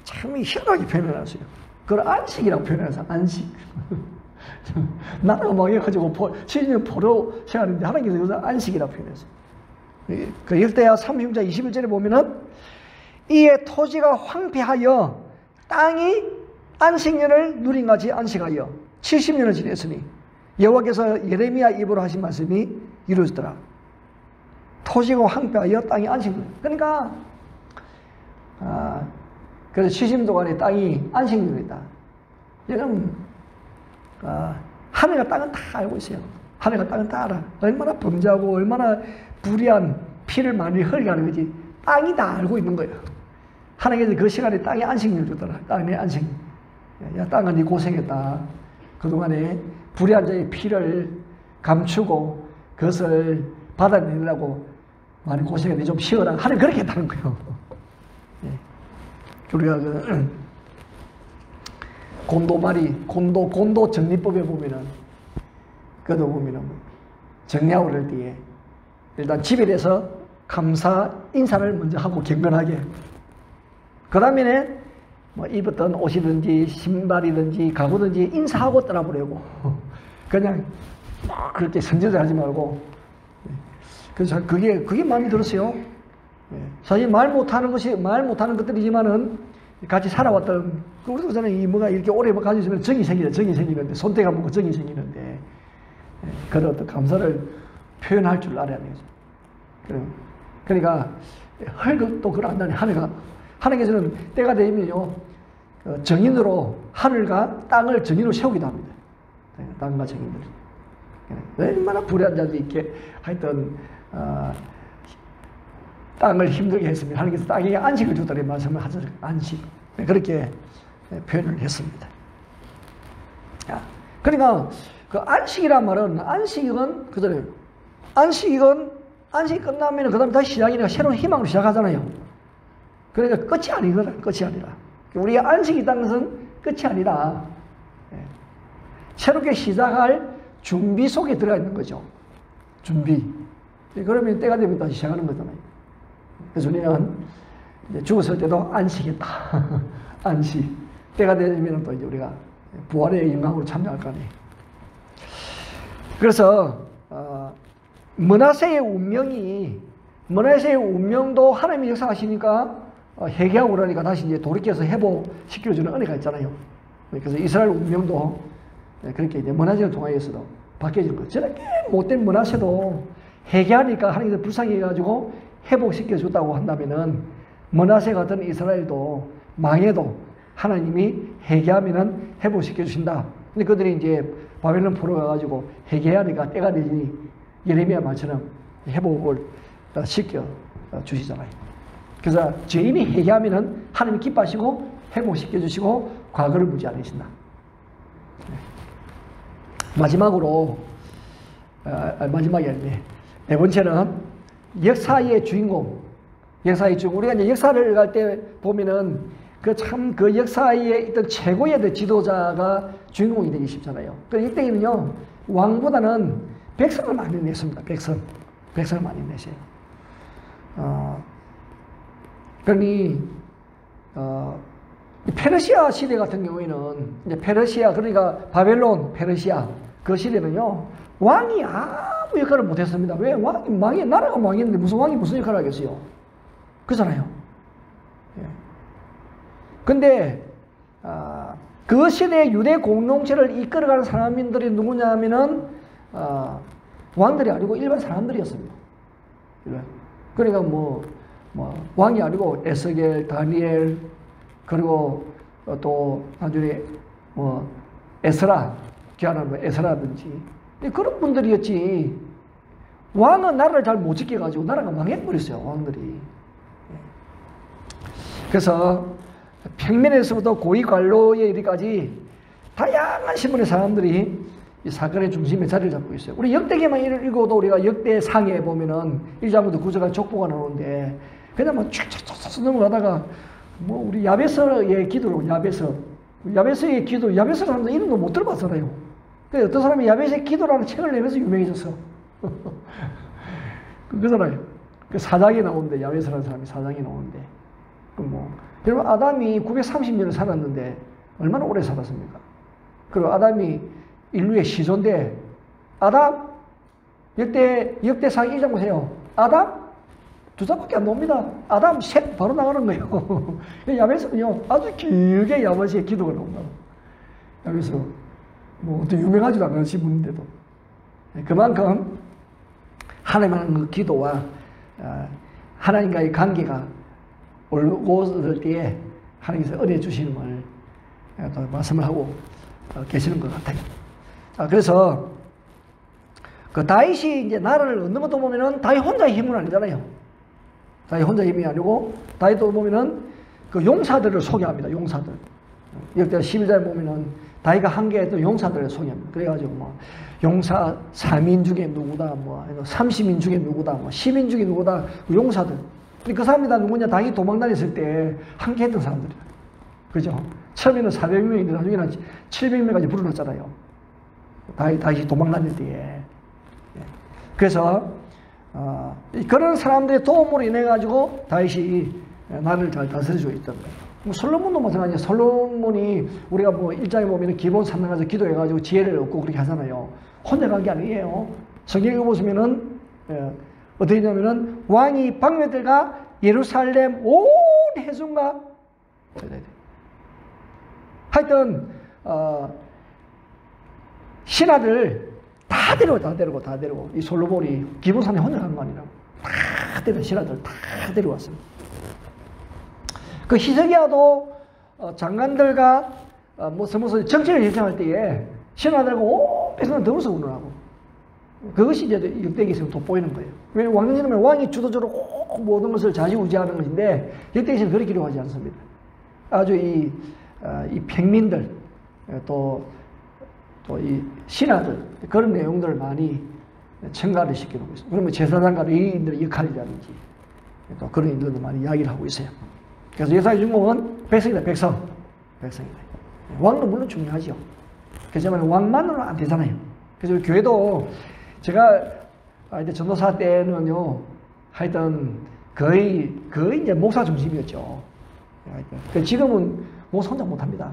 Speaker 3: 참 희한하게 표현해놨어요. 그걸 안식이라고 표현해서 안식. 나라가 망해가지고 70년 포로 생활하는데 하나님께서 여기서 안식이라고 표현했어요. 그 역대하 36장 21절에 보면은, 이에 토지가 황폐하여 땅이 안식년을 누린 같이 안식하여 70년을 지냈으니 여호와께서 예레미야 입으로 하신 말씀이 이루어졌더라. 토지가 황폐하여 땅이 안식년. 그러니까 그래서 70년 동안에 땅이 안식년이다. 여러분, 하늘과 땅은 다 알고 있어요. 하늘과 땅은 다 알아. 얼마나 범죄하고 얼마나 불의한 피를 많이 흘리게 하는 거지. 땅이 다 알고 있는 거예요. 하나님께서 그 시간에 땅에 안식년을 주더라. 땅에 안식년. 야, 땅아, 네 고생했다. 그동안에 불의한 자의 피를 감추고 그것을 받아내려고 많이 고생했는데 좀 쉬어라. 하나님 그렇게 했다는 거예요. 우리가 곤도 정리법에 보면은, 그도 보면은 정리하고 그럴 때에 일단 집에 대해서 감사 인사를 먼저 하고 경건하게, 그 다음에는 뭐 입었던 옷이든지 신발이든지 가구든지 인사하고 떠나보려고. 그냥 그렇게 선전을 하지 말고. 그래서 그게 마음에 들었어요. 사실 말 못하는 것들이지만은 같이 살아왔던, 우리도 저는 이 뭐가 이렇게 오래 가지고 있으면 정이 생기는데, 손때가 먹고 정이 생기는데, 그런 어떤 감사를 표현할 줄 알아야 되죠. 그러니까 헐급도 그걸 안다니. 하나님께서는 때가 되면요, 정인으로 하늘과 땅을 정인으로 세우기도 합니다. 땅과 정인들. 얼마나 불의한 자들이 이렇게 하여튼 땅을 힘들게 했으면 하나님께서 땅에 안식을 주더라는 말씀을 하죠. 안식. 그렇게 표현을 했습니다. 그러니까 그 안식이란 말은, 안식은 그잖아요. 안식이 끝나면 그 다음에 다시 시작이니까 새로운 희망으로 시작하잖아요. 그러니까 끝이 아니거든. 끝이 아니라. 우리가 안식이 있다는 것은 끝이 아니라 새롭게 시작할 준비 속에 들어가 있는 거죠. 준비. 그러면 때가 되면 다시 시작하는 거잖아요. 그래서 우리는 이제 죽었을 때도 안식했다. 안식. 때가 되면 또 이제 우리가 부활의 영광으로 참여할 거 아니에요. 그래서 므낫세의 운명도 하나님이 역사하시니까 회개하고 그러니까 다시 이제 돌이켜서 회복시켜주는 은혜가 있잖아요. 그래서 이스라엘 운명도 그렇게 이제 므낫세를 통하여서도 바뀌어지는 거예요. 저렇게 못된 므낫세도 회개하니까 하나님께서 불쌍히 해가지고 회복시켜줬다고 한다면은, 므낫세 같은 이스라엘도 망해도 하나님이 회개하면은 회복시켜주신다. 근데 그들이 이제 바벨론 포로 가가지고 회개하니까 때가 되니 예레미야 말처럼 회복을 시켜 주시잖아요. 그래서 죄인이 회개하면은 하나님이 기뻐하시고 회복시켜 주시고 과거를 묻지 않으신다. 마지막으로, 마지막이 아니네. 네 번째는 역사의 주인공. 우리가 이제 역사를 갈 때 보면은 그 역사의 있던 최고의 지도자가 주인공이 되기 쉽잖아요. 이때는요, 왕보다는 백성을 많이 냈습니다. 백성. 백성을 많이 내세요. 그러니 페르시아 시대 같은 경우에는 이제 페르시아 그러니까 바벨론, 페르시아 그 시대는요 왕이 아무 역할을 못했습니다. 왜 왕이 나라가 망했는데 무슨 왕이 무슨 역할을 하겠어요? 그렇잖아요. 근데 그 시대의 유대 공동체를 이끌어가는 사람들이 누구냐면은 왕들이 아니고 일반 사람들이었습니다. 그러니까 뭐 왕이 아니고 에스겔, 다니엘 그리고 또 나중에 뭐 에스라, 귀환한 뭐 에스라든지 그런 분들이었지. 왕은 나라를 잘 못 지켜가지고 나라가 망해버렸어요. 왕들이. 그래서 평민에서부터 고위 관료에 이르기까지 다양한 신분의 사람들이 이 사건의 중심에 자리를 잡고 있어요. 우리 역대기만 읽어도 우리가 역대상에 보면은 1장부터 9절까지 족보가 나오는데 그냥 뭐 쫙쫙쫙 넘어가다가 뭐 우리 야베스의 기도로 야베스의 기도, 야베스 사람들 이름도 못 들어봤잖아요. 그래서 어떤 사람이 야베스의 기도라는 책을 내면서 유명해졌어. 그거잖아요. 그 사장이 나오는데 야베스라는 사람이 사장이 나오는데 여러분 아담이 930년을 살았는데 얼마나 오래 살았습니까? 그리고 아담이 인류의 시조인데 아담 역대상 1장 보세요. 아담 두 장밖에 안 나옵니다. 아담 셋 바로 나가는 거예요. 야베스는요 아주 길게 야베스의 기도가 나온다. 야베스 뭐 어떤 유명하지도 않은 신분인데도 그만큼 하나님의 그 기도와 하나님과의 관계가 올고 올 때에 하나님께서 은혜 주시는 또 말씀을 하고 계시는 것 같아요. 그래서 그 다윗이 이제 나라를 얻는 것도 보면은 다윗 혼자의 힘은 아니잖아요. 다윗 혼자의 힘이 아니고 다윗도 보면은 그 용사들을 소개합니다. 용사들. 역대 11장에 보면은 다윗가 한계했던 용사들을 소개합니다. 그래가지고 뭐 용사 3인 중에 누구다, 뭐 30인 중에 누구다, 뭐 10인 중에 누구다, 용사들. 그 사람들이 다 누구냐? 다윗이 도망 다녔을 때 함께했던 사람들이다. 그죠? 처음에는 400명인데 나중에는 700명까지 불어났잖아요. 다윗이 도망 다닐 때에. 그래서 그런 사람들의 도움으로 인해 가지고 다윗이 나라를 잘 다스려주고 있던 거예요. 솔로몬도 마찬가지예요. 솔로몬이 우리가 뭐 1장에 보면 기본 3장 가서 기도해가지고 지혜를 얻고 그렇게 하잖아요. 혼자 간 게 아니에요. 성경에 보시면은 어떻게 되냐면은 왕이 방면들과 예루살렘 온 회중과 하여튼 신하들 다 데리고 이 솔로몬이 기본산에 혼자 간 거 아니라고 다 데리고 신하들 다 데려왔습니다. 그 히스기야도 장관들과 무슨 정치를 결정할 때에 신하들과 온 백성을 더불어서 운운하고 그것이 이제 역대기에서 돋보이는 거예요. 왜 왕년이면 왕이 주도적으로 꼭 모든 것을 좌지우지하는 것인데 역대기에서는 그렇게 기록하지 않습니다. 아주 이 평민들 또 이 신하들 그런 내용들을 많이 첨가를 시켜놓고 있습니다. 그러면 제사장과 레위인들의 역할이라든지 또 그런 일들도 많이 이야기를 하고 있어요. 그래서 역사의 주인공은 백성이다. 백성이다. 왕도 물론 중요하죠. 그렇지만 왕만으로는 안 되잖아요. 그래서 교회도 제가 이제 전도사 때는요, 하여튼 거의 이제 목사 중심이었죠. 지금은 목사 혼자 못합니다.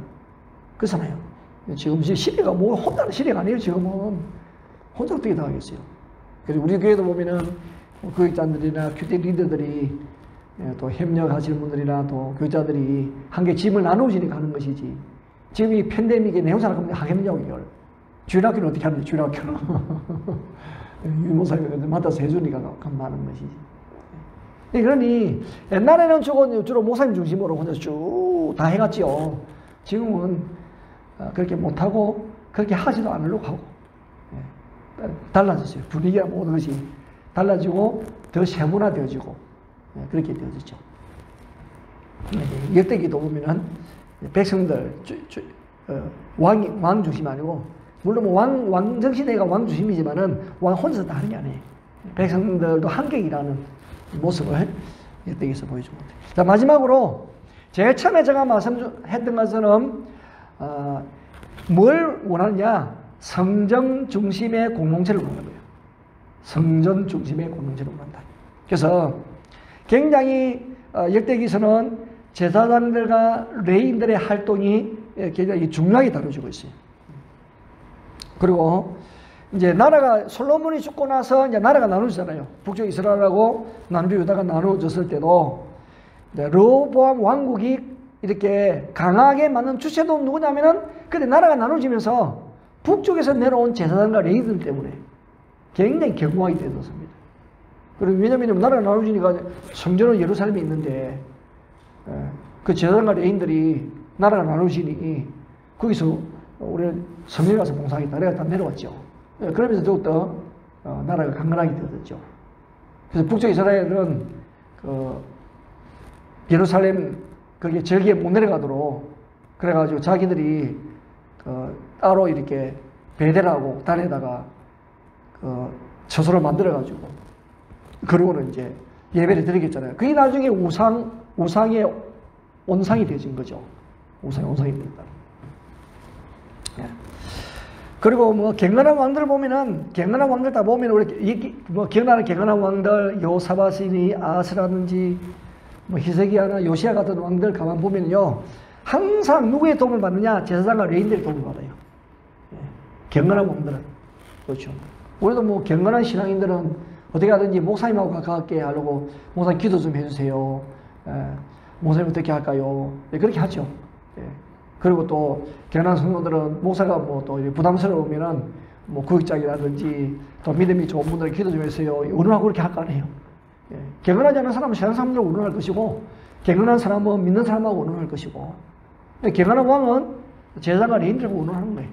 Speaker 3: 그렇잖아요. 지금 시대가 뭐 혼자는 시대가 아니에요. 지금은 혼자 어떻게 다 하겠어요. 그래서 우리 교회도 보면은 교육자들이나 교대 리더들이 또 협력하시는 분들이나 또 교육자들이 한개 짐을 나누어지니까 하는 것이지. 지금 이 팬데믹에 내용사를 하면 하겠냐고 이걸. 주일학교는 어떻게 하는데 주일학교는. 유모사님이 맡아서 해주니까 많은 것이지. 그러니 옛날에는 주로 목사님 중심으로 혼자 쭉 다 해갔지요. 지금은 그렇게 못하고 그렇게 하지도 않으려고 하고 달라졌어요. 분위기가 모든 것이 달라지고 더 세분화되어지고 그렇게 되어졌죠. 역대기도 보면은 백성들 왕 중심이 아니고 물론 왕정시대가 왕 중심이지만은 왕 혼자서 다 하는 게 아니에요. 백성들도 함께 일하는 모습을 역대기에서 보여준 것 같아요. 자, 마지막으로 제일 처음에 제가 말씀했던 것은 뭘 원하느냐? 성정 중심의 공동체를 원하는 거예요. 성전 중심의 공동체로 만다. 그래서 굉장히 역대기서는 제사장들과 레위인들의 활동이 굉장히 중요하게 다뤄지고 있어요. 그리고 이제 나라가 솔로몬이 죽고 나서 이제 나라가 나누잖아요. 북쪽 이스라엘하고 남쪽 유다가 나누어졌을 때도 이제 르호보암 왕국이 이렇게 강하게 만든 주체도 누구냐면은 그때 나라가 나눠지면서 북쪽에서 내려온 제사장과 레위인들 때문에 굉장히 격공하게 되었습니다. 그리고 왜냐면 나라가 나눠지니까 성전은 예루살렘에 있는데 그 제사장과 레위인들이 나라가 나눠지니 거기서 우리 성전에 가서 봉사하겠다. 내가 다 내려왔죠. 그러면서 더욱더 나라가 강건하게 되었죠. 그래서 북쪽 이스라엘은 예루살렘 거기에 절기에 못 내려가도록 그래가지고 자기들이 따로 이렇게 배대를 하고 단에다가 처소를 만들어가지고 그러고는 이제 예배를 드리겠잖아요. 그게 나중에 우상의 온상이 되어진 거죠. 우상의 온상이 됐다. 예. 그리고 뭐 갱건한 왕들 보면은 갱건한 왕들 다 보면 우리 뭐 기억나는 갱건한 왕들 요사바시니 아스라든지 뭐 히스기야나 요시야 같은 왕들 가만 보면요 항상 누구의 도움을 받느냐? 제사장과 레위인들의 도움을 받아요. 예. 갱건한 왕들은 그렇죠. 우리도 뭐 갱건한 신앙인들은 어떻게 하든지 목사님하고 가깝게 하려고 목사님 기도 좀 해주세요. 예. 목사님 어떻게 할까요? 예, 그렇게 하죠. 예. 그리고 또 갱건한 성도들은 목사가 뭐 또 부담스러우면은 뭐 구역장이라든지 또 믿음이 좋은 분들 기도 좀 해주세요. 운운하고 그렇게 할 거 아니에요. 예. 갱건하지 않은 사람은 세상 사람들 운운할 것이고 갱건한 사람은 믿는 사람하고 운운할 것이고 갱건한 왕은 제사장과 레위인들하고 운운하는 거예요.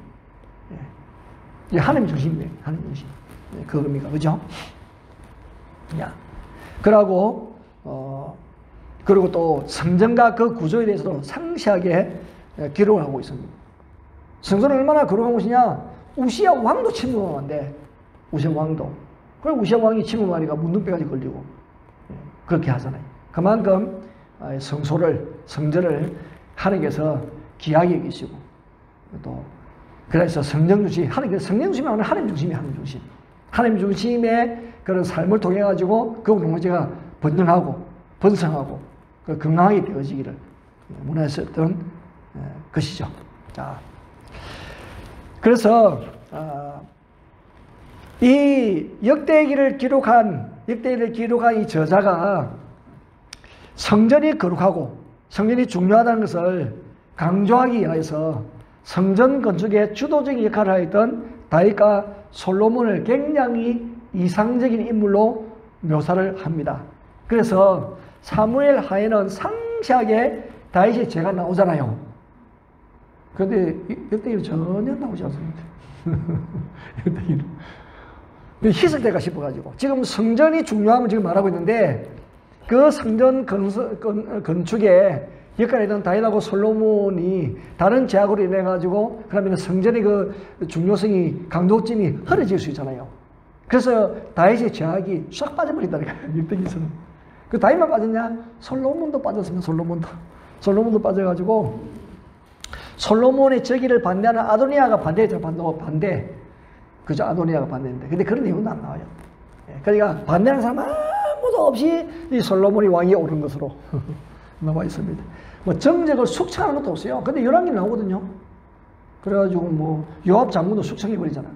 Speaker 3: 예. 하나님 중심이에요. 하나님 중심. 예. 그겁니까? 그죠? 야. 그리고 또 성전과 그 구조에 대해서도 상세하게 기록을 하고 있습니다. 성전을 얼마나 거룩한 곳이냐? 우시야 왕도 침범한데, 우시야 왕도. 그리고 우시야 왕이 침범하니까 문둥병까지 걸리고 그렇게 하잖아요. 그만큼 성전을 하나님께서 귀하게 여기시고 또 그래서 성전 중심, 하나님께서 성전 중심이 아니라 하나님 중심이 하나님 중심. 하나님 중심의 그런 삶을 통해 가지고 그 공동체가 번성하고 건강하게 되어지기를 원하셨던 것이죠. 자, 그래서 이 역대기를 기록한 이 저자가 성전이 거룩하고 성전이 중요하다는 것을 강조하기 위해서 성전 건축의 주도적인 역할을 하였던 다윗과 솔로몬을 굉장히 이상적인 인물로 묘사를 합니다. 그래서 사무엘 하에는 상세하게 다윗의 죄가 나오잖아요. 그런데 역대기는 전혀 나오지 않습니다. 역대기는 희석될까 싶어가지고 지금 성전이 중요함을 지금 말하고 있는데 그 성전 건축에 역할을 했던 다윗하고 솔로몬이 다른 제약으로 인해 가지고 그러면 성전의 그 중요성이 강도점이 흐려질 수 있잖아요. 그래서 다윗의 제약이 싹 빠져버린다니까요. 역대기에서는. 그 다윗만 빠졌냐? 솔로몬도 빠졌습니다. 솔로몬도 빠져가지고 솔로몬의 저기를 반대하는 아도니아가 반대. 그죠? 아도니아가 반대인데. 근데 그런 내용도 안 나와요. 그러니까 반대하는 사람 아무도 없이 이 솔로몬이 왕위에 오른 것으로 나와 있습니다. 뭐 정적을 숙청하는 것도 없어요. 근데 열왕기 나오거든요. 그래가지고 뭐 요압 장군도 숙청해버리잖아요.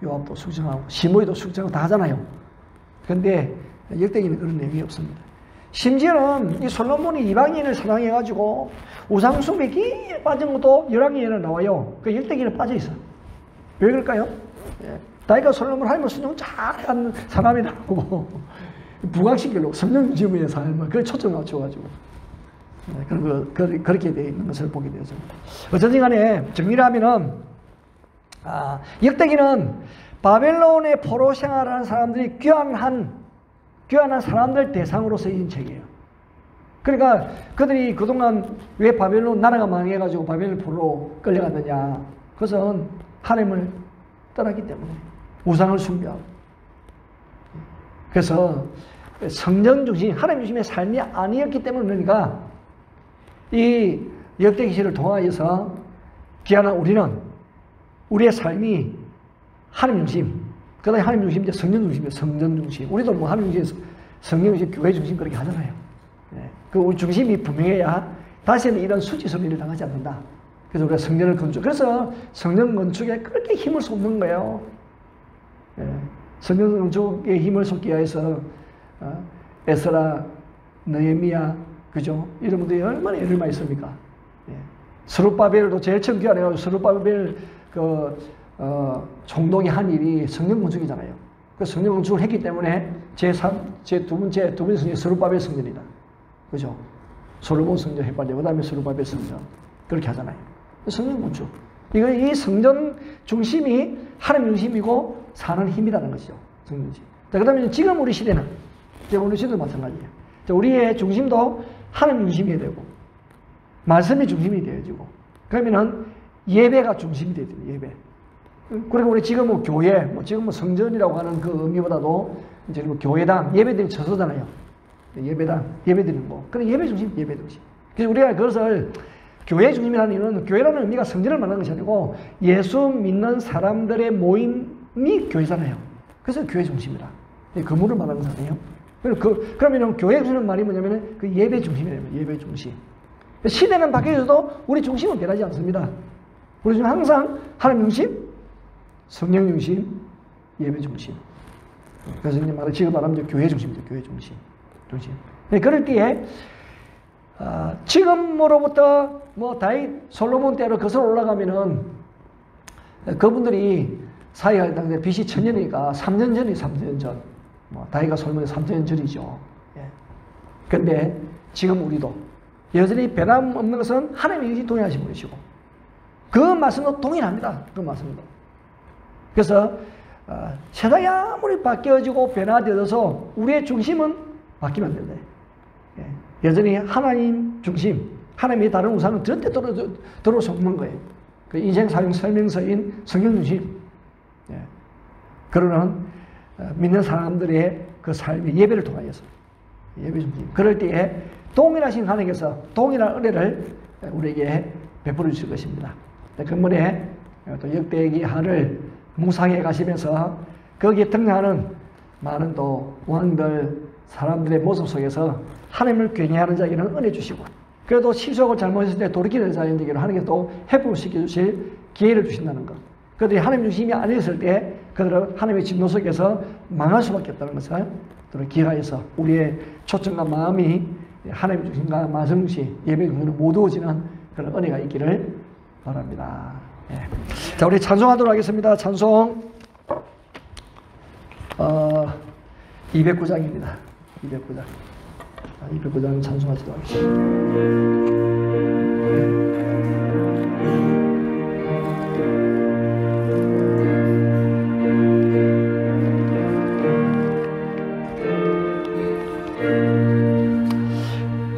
Speaker 3: 요압도 숙청하고 시므이도 숙청하고 다 하잖아요. 근데 역대기는 그런 내용이 없습니다. 심지어는 이 솔로몬이 이방인을 사랑해가지고 우상숭배에 깊이 빠진 것도 열왕기에는 나와요. 그 역대기는 빠져있어요. 왜 그럴까요? 다윗과 솔로몬 하나님을 순종 잘하는 사람이 나오고 부각시키려고 성령 지음의 삶을 그걸 초점 맞춰가지고 그렇게 되어 있는 것을 보게 되었습니다. 어쨌든 간에 정리를 하면은 역대기는 바벨론의 포로 생활하는 사람들이 귀환한 사람들 대상으로 쓰인 책이에요. 그러니까 그들이 그동안 왜 바벨론 나라가 망해가지고 바벨론 포로로 끌려갔느냐? 그것은 하나님을 떠났기 때문에 우상을 숭배하고 그래서 성전 중심, 하나님 중심의 삶이 아니었기 때문에 그러니까 이 역대기시를 통하여서 귀환한 우리는 우리의 삶이 하나님 중심, 그 다음에 하나님 중심, 이제 성령 중심이에요. 성전 중심. 우리도 뭐 하나님 중심, 성령 중심, 교회 중심 그렇게 하잖아요. 예. 그 우리 중심이 분명해야 다시는 이런 수치 소리를 당하지 않는다. 그래서 우리가 성전을 건축. 그래서 성전 건축에 그렇게 힘을 쏟는 거예요. 예. 성전 건축에 힘을 쏟기 위해서 에스라, 느헤미야, 그죠? 이런 분들이 얼마나 애를 많이 씁니까? 예. 스룹바벨도 제일 처음 귀환해가지고 스룹바벨 총독이 한 일이 성전 건축이잖아요. 그 성전 건축을 했기 때문에 두 번째 성전이 스룹바벨 성전이다. 그죠? 솔로몬 성전 해발려, 그 다음에 스룹바벨 성전. 그렇게 하잖아요. 성전 건축. 이 성전 중심이 하나님 중심이고 사는 힘이라는 것이죠. 성전 중심. 자, 그 다음에 지금 우리 시대는, 우리 시대도 마찬가지예요. 자, 우리의 중심도 하나님 중심이 되고, 말씀이 중심이 되어지고, 그러면은 예배가 중심이 되어야 돼요, 예배. 그리고 우리 지금 뭐 교회, 지금 뭐 성전이라고 하는 그 의미보다도 이제 뭐 교회당, 예배드리는 처소잖아요. 예배당, 예배드리는 거. 그래, 예배 중심, 예배 중심. 그래서 우리가 그것을 교회 중심이라는 이유는 교회라는 의미가 성전을 말하는 것이 아니고 예수 믿는 사람들의 모임이 교회잖아요. 그래서 교회 중심이라. 건물을 말하는 거 아니에요. 그러면 교회 주는 말이 뭐냐면 그 예배 중심이래요. 예배 중심. 시대는 바뀌어도 우리 중심은 변하지 않습니다. 우리 중심 항상 하나님 중심, 성령 중심, 예배 중심. 그래서 이제 지금 말하면 교회 중심이죠. 교회 중심. 그럴 때에 지금으로부터 뭐 다윗 솔로몬 때로 거슬러 올라가면은 그분들이 사회할 당시에 BC 1000년이니까 3년 전이 3년 전. 뭐 다윗과 솔로몬이 3년 전이죠. 예. 근데 지금 우리도 여전히 변함없는 것은 하나님이 동일하신 분이시고 그 말씀도 동일합니다. 그 말씀도. 그래서 세상이 아무리 바뀌어지고 변화되어서 우리의 중심은 바뀌면 안 된다. 예. 여전히 하나님 중심, 하나님이 다른 우상은 절대 들어올 수 없는 거예요. 그 인생 사용 설명서인 성경 중심. 예. 그러는 믿는 사람들의 그 삶의 예배를 통하여서 예배 중심. 그럴 때에 동일하신 하나님께서 동일한 은혜를 우리에게 베풀어 주실 것입니다. 근본에 또 역대기 하를 묵상해 가시면서 거기에 등장하는 많은 또 왕들 사람들의 모습 속에서 하나님을 괜히하는 자에게는 은혜 주시고 그래도 실수하고 잘못했을 때 돌이키는 자에게는 하나님께서 또 회복시켜 주실 기회를 주신다는 것. 그들이 하나님 중심이 아니었을 때 그들은 하나님의 진노 속에서 망할 수밖에 없다는 것을 기억하여서 우리의 초점과 마음이 하나님 중심과 말씀 중심, 예배 중심으로 모두어지는 그런 은혜가 있기를 바랍니다. 예. 자, 우리 찬송하도록 하겠습니다. 찬송 209장입니다. 209장. 209장 찬송하도록 하겠습니다.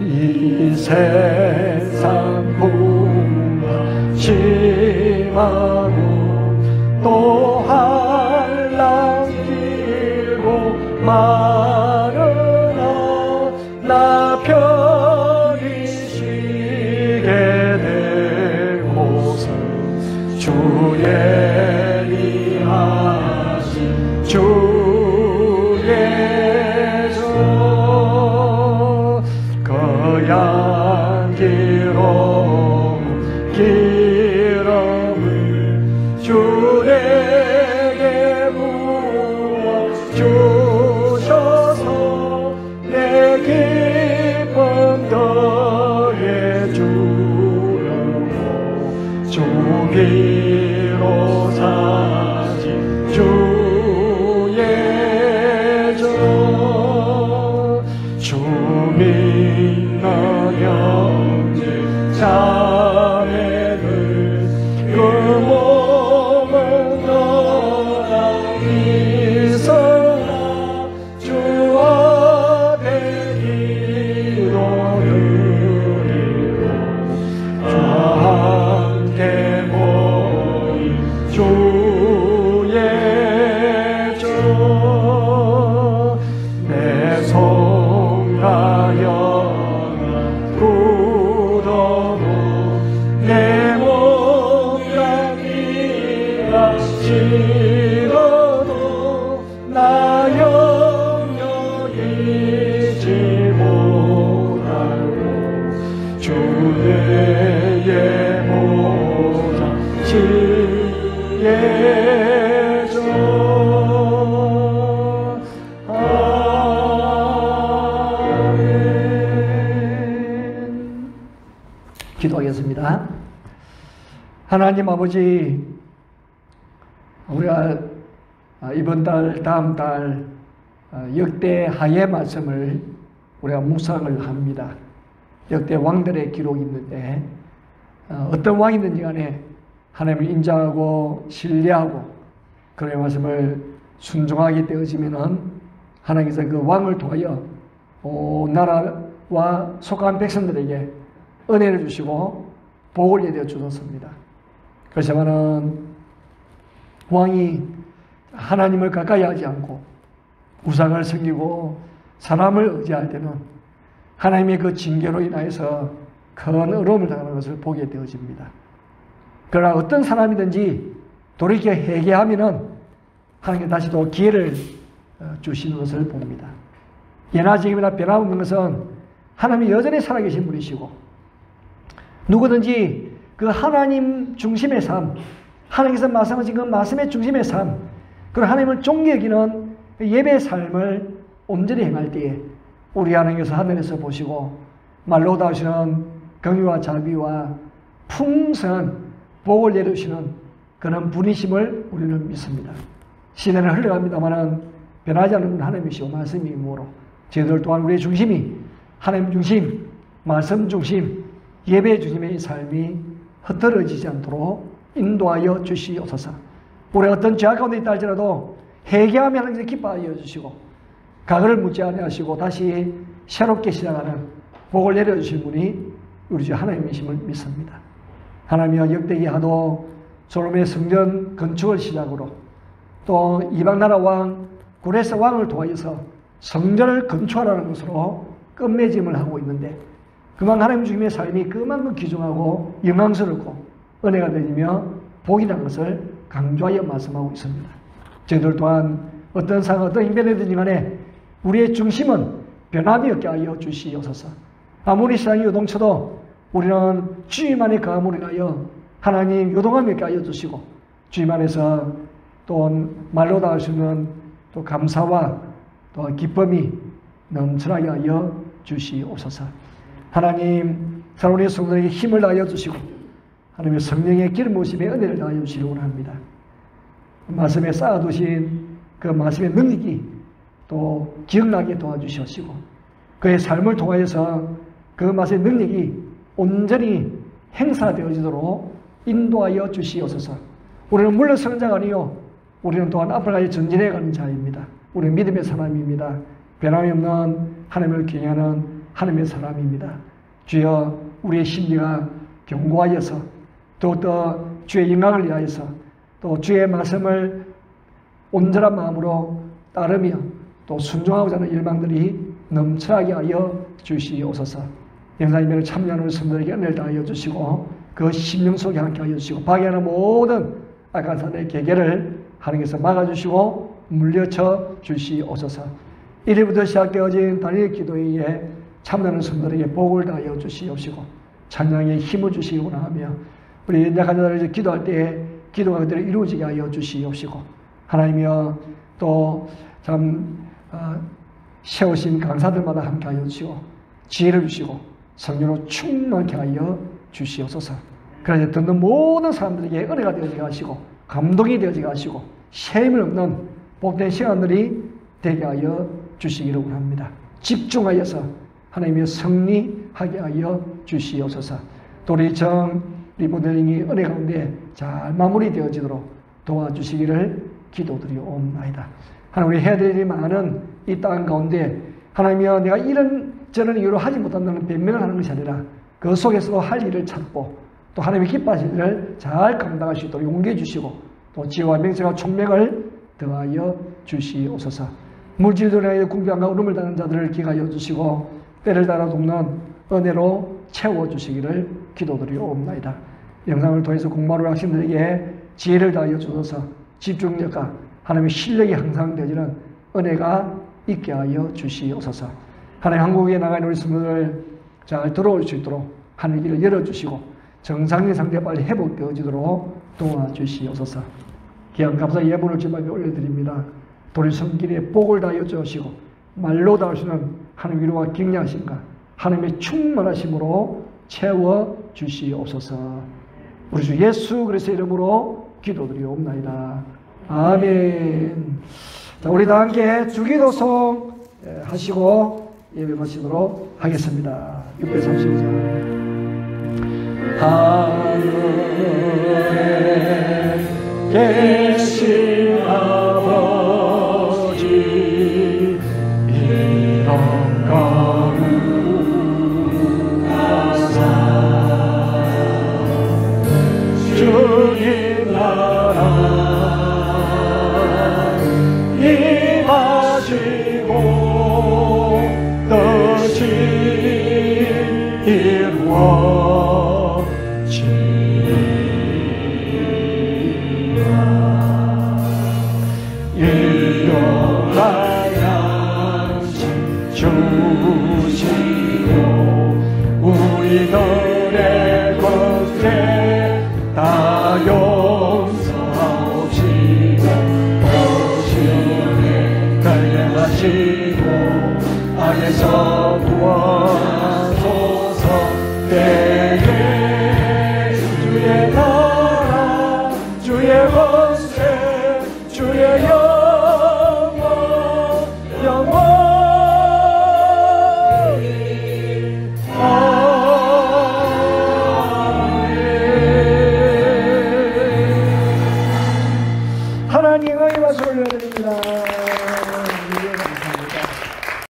Speaker 4: 이 세상 풍파심하고 또 한량 길고 마르나 나 편히 쉬게 될 곳은 주 예리하신 주의 종 양기로운 기름을 주에게 부어 주셔서 내 기쁨 더해 주려고 주기로 사신 주의 종 주민 형제 자매들
Speaker 3: 기도하겠습니다. 하나님 아버지, 우리가 이번 달, 다음 달 역대 하의 말씀을 우리가 묵상을 합니다. 역대 왕들의 기록이 있는데 어떤 왕이든지 간에 하나님을 인정하고 신뢰하고 그의 말씀을 순종하게 되어지면은 하나님께서 그 왕을 통하여 나라와 속한 백성들에게 은혜를 주시고 복을 내려 주셨습니다. 그렇지만은 왕이 하나님을 가까이 하지 않고 우상을 섬기고 사람을 의지할 때는 하나님의 그 징계로 인하여서 큰 어려움을 당하는 것을 보게 되어집니다. 그러나 어떤 사람이든지 돌이켜 회개하면은 하나님께 다시 또 기회를 주시는 것을 봅니다. 예나 지금이나 변함없는 것은 하나님이 여전히 살아계신 분이시고 누구든지 그 하나님 중심의 삶, 하나님께서 말씀하신 그 말씀의 중심의 삶, 그리고 하나님을 존귀 여기는 예배의 삶을 온전히 행할 때에 우리 하나님께서 하늘에서 보시고 말로 다하시는 긍휼과 자비와 풍성한 복을 내려주시는 그런 분이심을 우리는 믿습니다. 시대는 흘러갑니다마는 변하지 않는 하나님이시오 말씀이 이므로 저희들 또한 우리의 중심이 하나님 중심, 말씀 중심, 예배 중심의 삶이 흩어지지 않도록 인도하여 주시옵소서. 우리가 어떤 죄악 가운데 있다 할지라도 회개하며 하나님께서 기뻐하여 주시고 과거를 묻지 아니하시고 다시 새롭게 시작하는 복을 내려주신 분이 우리 주 하나님이심을 믿습니다. 하나님이여 역대기 하도 솔로몬의 성전 건축을 시작으로 또 이방나라 왕 구레스 왕을 통하여서 성전을 건축하라는 것으로 끝맺음을 하고 있는데 그만 하나님 주님의 삶이 그만큼 귀중하고 영광스럽고 은혜가 되며 복이라는 것을 강조하여 말씀하고 있습니다. 저희들 또한 어떤 상황 어떤 형편이든지 간에 우리의 중심은 변함이 없게 하여 주시옵소서. 아무리 세상이 요동쳐도 우리는 주님 안에 거함으로 인하여 하나님 요동함이 없게 하여 주시고 주님 안에서 또 말로 다 할 수 있는 또 감사와 또 기쁨이 넘쳐나게 하여 주시옵소서. 하나님 사랑하는 성도에게 힘을 다하여 주시고 하나님의 성령의 기름 부으심에 은혜를 다하여 주시기 원합니다. 말씀에 쌓아두신 그 말씀의 능력이 또 기억나게 도와주시옵시고 그의 삶을 통하여서 그 말씀의 능력이 온전히 행사되어지도록 인도하여 주시옵소서. 우리는 물러서는 자가 아니요 우리는 또한 앞으로까지 전진해가는 자입니다. 우리는 믿음의 사람입니다. 변함이 없는 하나님을 경외하는 하나님의 사람입니다. 주여 우리의 심리가 견고하여서 더욱더 주의 영광을 위하여서 또 주의 말씀을 온전한 마음으로 따르며 또 순종하고자 하는 일망들이 넘쳐나게 하여 주시옵소서. 영상이면을 참여하는 성도에게 은혜를 다하여 주시고 그 심령 속에 함께 하여 주시고 방해하는 모든 악한 사람의 계계를 하나님께서 막아주시고 물려쳐 주시옵소서. 1일부터 시작되어진 단일 기도회에 참여하는 성도에게 복을 다하여 주시옵시고 찬양에 힘을 주시기 원하며 우리 약한 자들을 기도할 때에 기도가 그대로 이루어지게 하여 주시옵시고 하나님이여 또 참 세우신 강사들마다 함께 하여 주시고 지혜를 주시고 성령으로 충만케 하여 주시옵소서. 그래서 듣는 모든 사람들에게 은혜가 되어지게 하시고 감동이 되어지게 하시고 셈을 없는 복된 시간들이 되게 하여 주시기를 원합니다. 집중하여서 하나님의 승리하게 하여 주시옵소서. 또 우리 리모델링이 은혜 가운데 잘 마무리되어지도록 도와주시기를 기도드리옵나이다. 하나님 우리 해야 될 일이 많은 이 땅 가운데 하나님이여 내가 이런 저런 이유로 하지 못한다는 변명을 하는 것이 아니라 그 속에서도 할 일을 찾고 또 하나님의 기뻐하실 일을 잘 감당할 수 있도록 용기해 주시고 또 지혜와 명철과 총명을 더하여 주시옵소서. 물질들에 궁핍함과 울음을 당하는 자들을 기하여 주시고 때를 따라 돕는 은혜로 채워주시기를 기도드리옵나이다. 영상을 통해서 공부하는 학생들에게 지혜를 다하여 주셔서 집중력과 하나님의 실력이 항상 되어지는 은혜가 있게 하여 주시옵소서. 하나님 한국에 나가는 우리 성도들 잘 들어올 수 있도록 하늘 길을 열어주시고 정상인 상태 빨리 회복되어지도록 도와주시옵소서. 귀한 감사 예물을 주님께 올려드립니다. 우리 성길에 복을 다하여 주시고 말로 다하시는 하나님 위로와 격려하심과 하나님의 충만하심으로 채워 주시옵소서. 우리 주 예수 그리스도의 이름으로 기도드리옵나이다. 아멘. 자, 우리 다 함께 주기도송 하시고 예배 마치도록 하겠습니다. 632장. 하늘에 계신 아버지 이름 거룩하사 주님 나라 임하시고 뜻이 이루어지리라. 일용할 양식 주시고 우리들의 것에 다 용서하옵시고 시험에 달게 하시고 악에서 구원